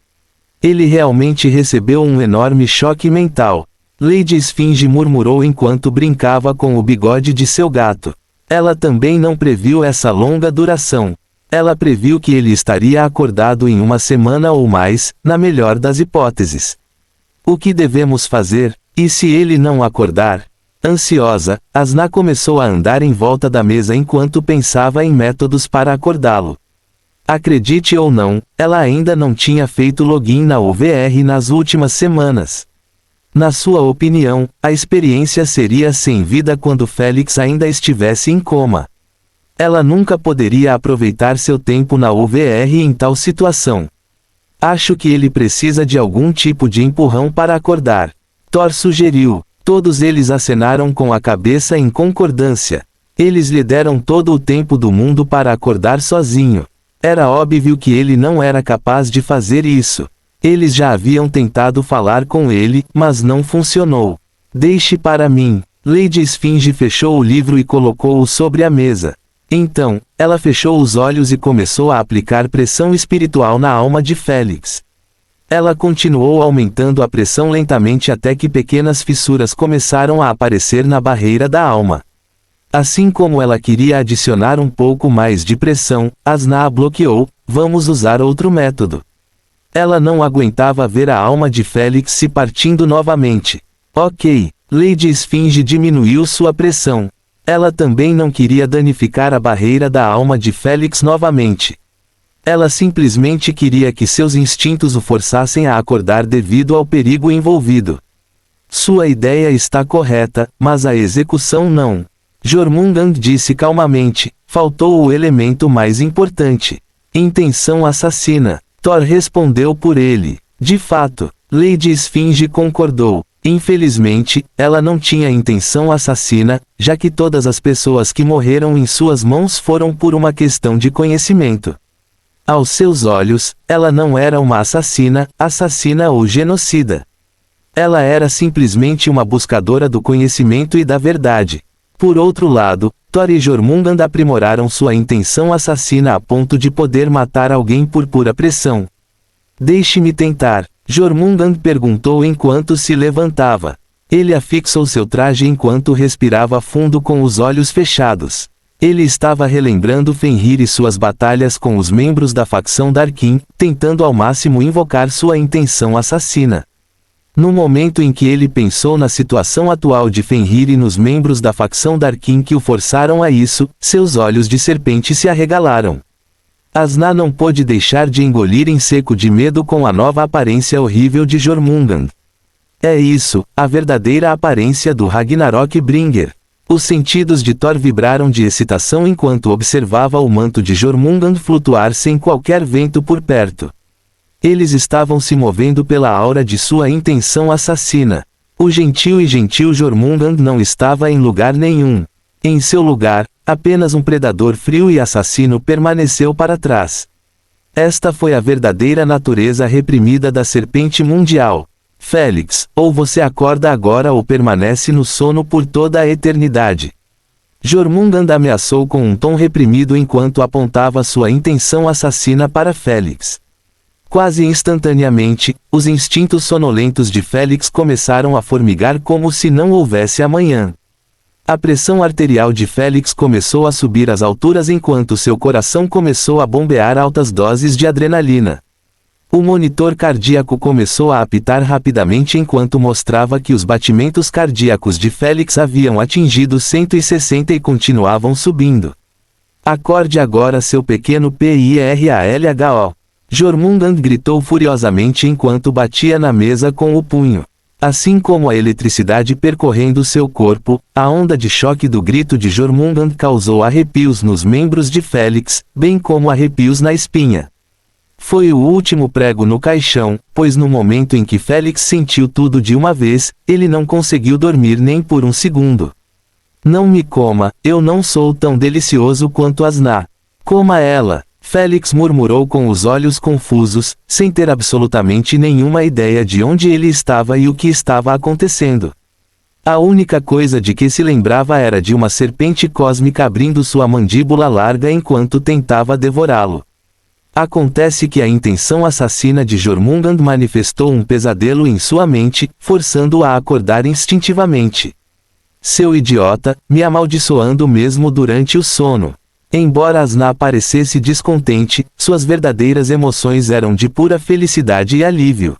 Ele realmente recebeu um enorme choque mental. Lady Esfinge murmurou enquanto brincava com o bigode de seu gato. Ela também não previu essa longa duração. Ela previu que ele estaria acordado em uma semana ou mais, na melhor das hipóteses. O que devemos fazer, e se ele não acordar? Ansiosa, Asna começou a andar em volta da mesa enquanto pensava em métodos para acordá-lo. Acredite ou não, ela ainda não tinha feito login na OVR nas últimas semanas. Na sua opinião, a experiência seria sem vida quando Félix ainda estivesse em coma. Ela nunca poderia aproveitar seu tempo na OVR em tal situação. Acho que ele precisa de algum tipo de empurrão para acordar. Thor sugeriu. Todos eles acenaram com a cabeça em concordância. Eles lhe deram todo o tempo do mundo para acordar sozinho. Era óbvio que ele não era capaz de fazer isso. Eles já haviam tentado falar com ele, mas não funcionou. Deixe para mim. Lady Esfinge fechou o livro e colocou-o sobre a mesa. Então, ela fechou os olhos e começou a aplicar pressão espiritual na alma de Félix. Ela continuou aumentando a pressão lentamente até que pequenas fissuras começaram a aparecer na barreira da alma. Assim como ela queria adicionar um pouco mais de pressão, Asna a bloqueou. Vamos usar outro método. Ela não aguentava ver a alma de Félix se partindo novamente. Ok, Lady Esfinge diminuiu sua pressão. Ela também não queria danificar a barreira da alma de Félix novamente. Ela simplesmente queria que seus instintos o forçassem a acordar devido ao perigo envolvido. Sua ideia está correta, mas a execução não. Jormungand disse calmamente, faltou o elemento mais importante. Intenção assassina. Thor respondeu por ele. De fato, Lady Esfinge concordou. Infelizmente, ela não tinha intenção assassina, já que todas as pessoas que morreram em suas mãos foram por uma questão de conhecimento. Aos seus olhos, ela não era uma assassina ou genocida. Ela era simplesmente uma buscadora do conhecimento e da verdade. Por outro lado, Thor e Jormungand aprimoraram sua intenção assassina a ponto de poder matar alguém por pura pressão. Deixe-me tentar. Jormungand perguntou enquanto se levantava. Ele afixou seu traje enquanto respirava fundo com os olhos fechados. Ele estava relembrando Fenrir e suas batalhas com os membros da facção Darkin, tentando ao máximo invocar sua intenção assassina. No momento em que ele pensou na situação atual de Fenrir e nos membros da facção Darkin que o forçaram a isso, seus olhos de serpente se arregalaram. Asna não pôde deixar de engolir em seco de medo com a nova aparência horrível de Jormungand. É isso, a verdadeira aparência do Ragnarok Bringer. Os sentidos de Thor vibraram de excitação enquanto observava o manto de Jormungand flutuar sem qualquer vento por perto. Eles estavam se movendo pela aura de sua intenção assassina. O gentil e gentil Jormungand não estava em lugar nenhum. Em seu lugar, apenas um predador frio e assassino permaneceu para trás. Esta foi a verdadeira natureza reprimida da serpente mundial. Félix, ou você acorda agora ou permanece no sono por toda a eternidade. Jormungand ameaçou com um tom reprimido enquanto apontava sua intenção assassina para Félix. Quase instantaneamente, os instintos sonolentos de Félix começaram a formigar como se não houvesse amanhã. A pressão arterial de Félix começou a subir às alturas enquanto seu coração começou a bombear altas doses de adrenalina. O monitor cardíaco começou a apitar rapidamente enquanto mostrava que os batimentos cardíacos de Félix haviam atingido 160 e continuavam subindo. Acorde agora seu pequeno PIRALHO. Jormungand gritou furiosamente enquanto batia na mesa com o punho. Assim como a eletricidade percorrendo seu corpo, a onda de choque do grito de Jormungand causou arrepios nos membros de Félix, bem como arrepios na espinha. Foi o último prego no caixão, pois no momento em que Félix sentiu tudo de uma vez, ele não conseguiu dormir nem por um segundo. Não me coma, eu não sou tão delicioso quanto Asna. Coma ela. Félix murmurou com os olhos confusos, sem ter absolutamente nenhuma ideia de onde ele estava e o que estava acontecendo. A única coisa de que se lembrava era de uma serpente cósmica abrindo sua mandíbula larga enquanto tentava devorá-lo. Acontece que a intenção assassina de Jormungand manifestou um pesadelo em sua mente, forçando-o a acordar instintivamente. Seu idiota, me amaldiçoando mesmo durante o sono. Embora Asna parecesse descontente, suas verdadeiras emoções eram de pura felicidade e alívio.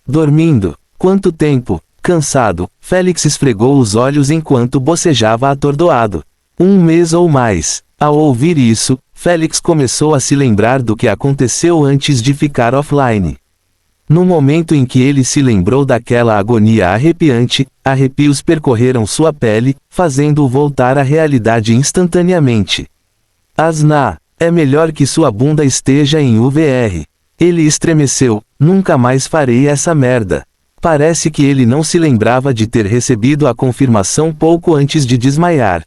Dormindo. Quanto tempo? Cansado, Félix esfregou os olhos enquanto bocejava atordoado. 1 mês ou mais. Ao ouvir isso, Félix começou a se lembrar do que aconteceu antes de ficar offline. No momento em que ele se lembrou daquela agonia arrepiante, arrepios percorreram sua pele, fazendo-o voltar à realidade instantaneamente. Asna, é melhor que sua bunda esteja em UVR. Ele estremeceu, nunca mais farei essa merda. Parece que ele não se lembrava de ter recebido a confirmação pouco antes de desmaiar.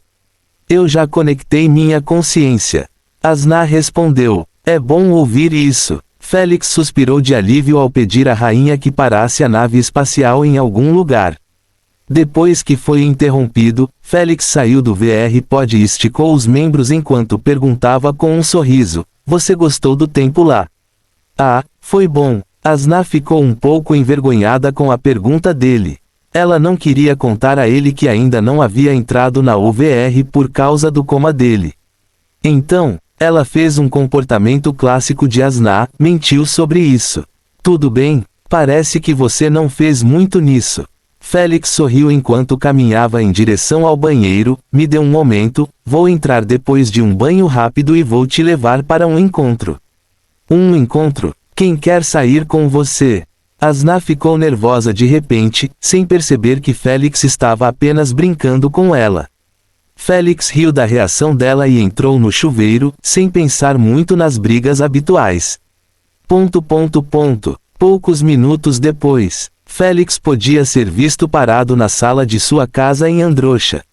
Eu já conectei minha consciência. Asna respondeu, é bom ouvir isso. Félix suspirou de alívio ao pedir à rainha que parasse a nave espacial em algum lugar. Depois que foi interrompido, Félix saiu do VR pod e esticou os membros enquanto perguntava com um sorriso, você gostou do tempo lá? Ah, foi bom. Asna ficou um pouco envergonhada com a pergunta dele. Ela não queria contar a ele que ainda não havia entrado na UVR por causa do coma dele. Então, ela fez um comportamento clássico de Asna, mentiu sobre isso. Tudo bem, parece que você não fez muito nisso. Félix sorriu enquanto caminhava em direção ao banheiro, me dê um momento, vou entrar depois de um banho rápido e vou te levar para um encontro. Um encontro? Quem quer sair com você? Asna ficou nervosa de repente, sem perceber que Félix estava apenas brincando com ela. Félix riu da reação dela e entrou no chuveiro, sem pensar muito nas brigas habituais. Poucos minutos depois, Félix podia ser visto parado na sala de sua casa em Androcha.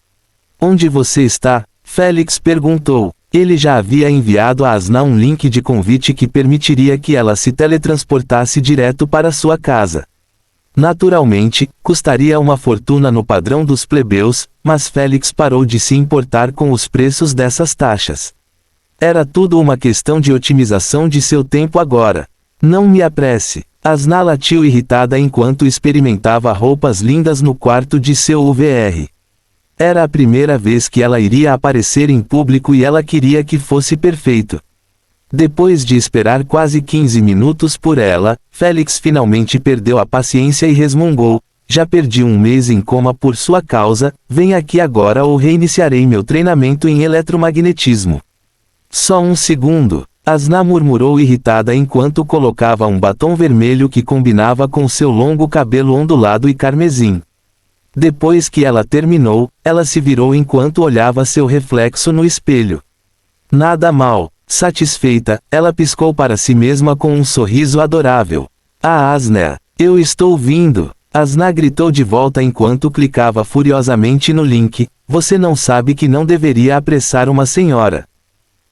Onde você está? Félix perguntou. Ele já havia enviado a Asna um link de convite que permitiria que ela se teletransportasse direto para sua casa. Naturalmente, custaria uma fortuna no padrão dos plebeus, mas Félix parou de se importar com os preços dessas taxas. Era tudo uma questão de otimização de seu tempo agora. Não me apresse. Asna latiu irritada enquanto experimentava roupas lindas no quarto de seu UVR. Era a primeira vez que ela iria aparecer em público e ela queria que fosse perfeito. Depois de esperar quase 15 minutos por ela, Félix finalmente perdeu a paciência e resmungou, já perdi 1 mês em coma por sua causa, vem aqui agora ou reiniciarei meu treinamento em eletromagnetismo. Só um segundo. Asna murmurou irritada enquanto colocava um batom vermelho que combinava com seu longo cabelo ondulado e carmesim. Depois que ela terminou, ela se virou enquanto olhava seu reflexo no espelho. Nada mal. Satisfeita, ela piscou para si mesma com um sorriso adorável. Ah, Asna, eu estou vindo. Asna gritou de volta enquanto clicava furiosamente no link. Você não sabe que não deveria apressar uma senhora.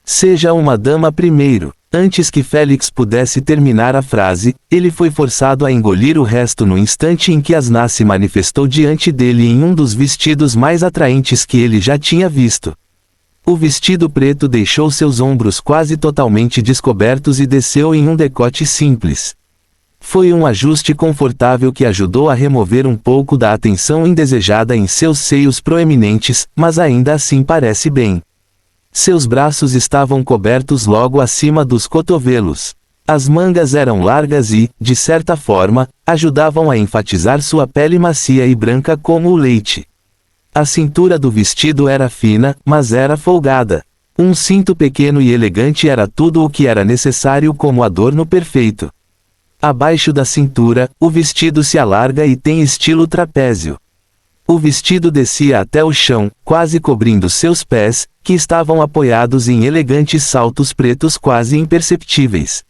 Seja uma dama primeiro. Antes que Félix pudesse terminar a frase, ele foi forçado a engolir o resto no instante em que Asna se manifestou diante dele em um dos vestidos mais atraentes que ele já tinha visto. O vestido preto deixou seus ombros quase totalmente descobertos e desceu em um decote simples. Foi um ajuste confortável que ajudou a remover um pouco da atenção indesejada em seus seios proeminentes, mas ainda assim parece bem. Seus braços estavam cobertos logo acima dos cotovelos. As mangas eram largas e, de certa forma, ajudavam a enfatizar sua pele macia e branca como o leite. A cintura do vestido era fina, mas era folgada. Um cinto pequeno e elegante era tudo o que era necessário como adorno perfeito. Abaixo da cintura, o vestido se alarga e tem estilo trapézio. O vestido descia até o chão, quase cobrindo seus pés, que estavam apoiados em elegantes saltos pretos quase imperceptíveis.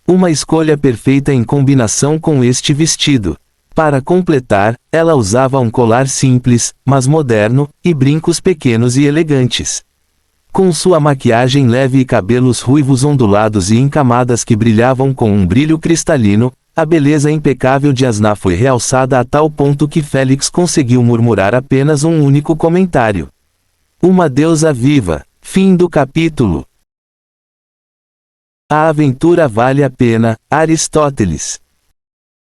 Uma escolha perfeita em combinação com este vestido. Para completar, ela usava um colar simples, mas moderno, e brincos pequenos e elegantes. Com sua maquiagem leve e cabelos ruivos ondulados e em camadas que brilhavam com um brilho cristalino, a beleza impecável de Asna foi realçada a tal ponto que Félix conseguiu murmurar apenas um único comentário. Uma deusa viva. Fim do capítulo. A aventura vale a pena, Aristóteles.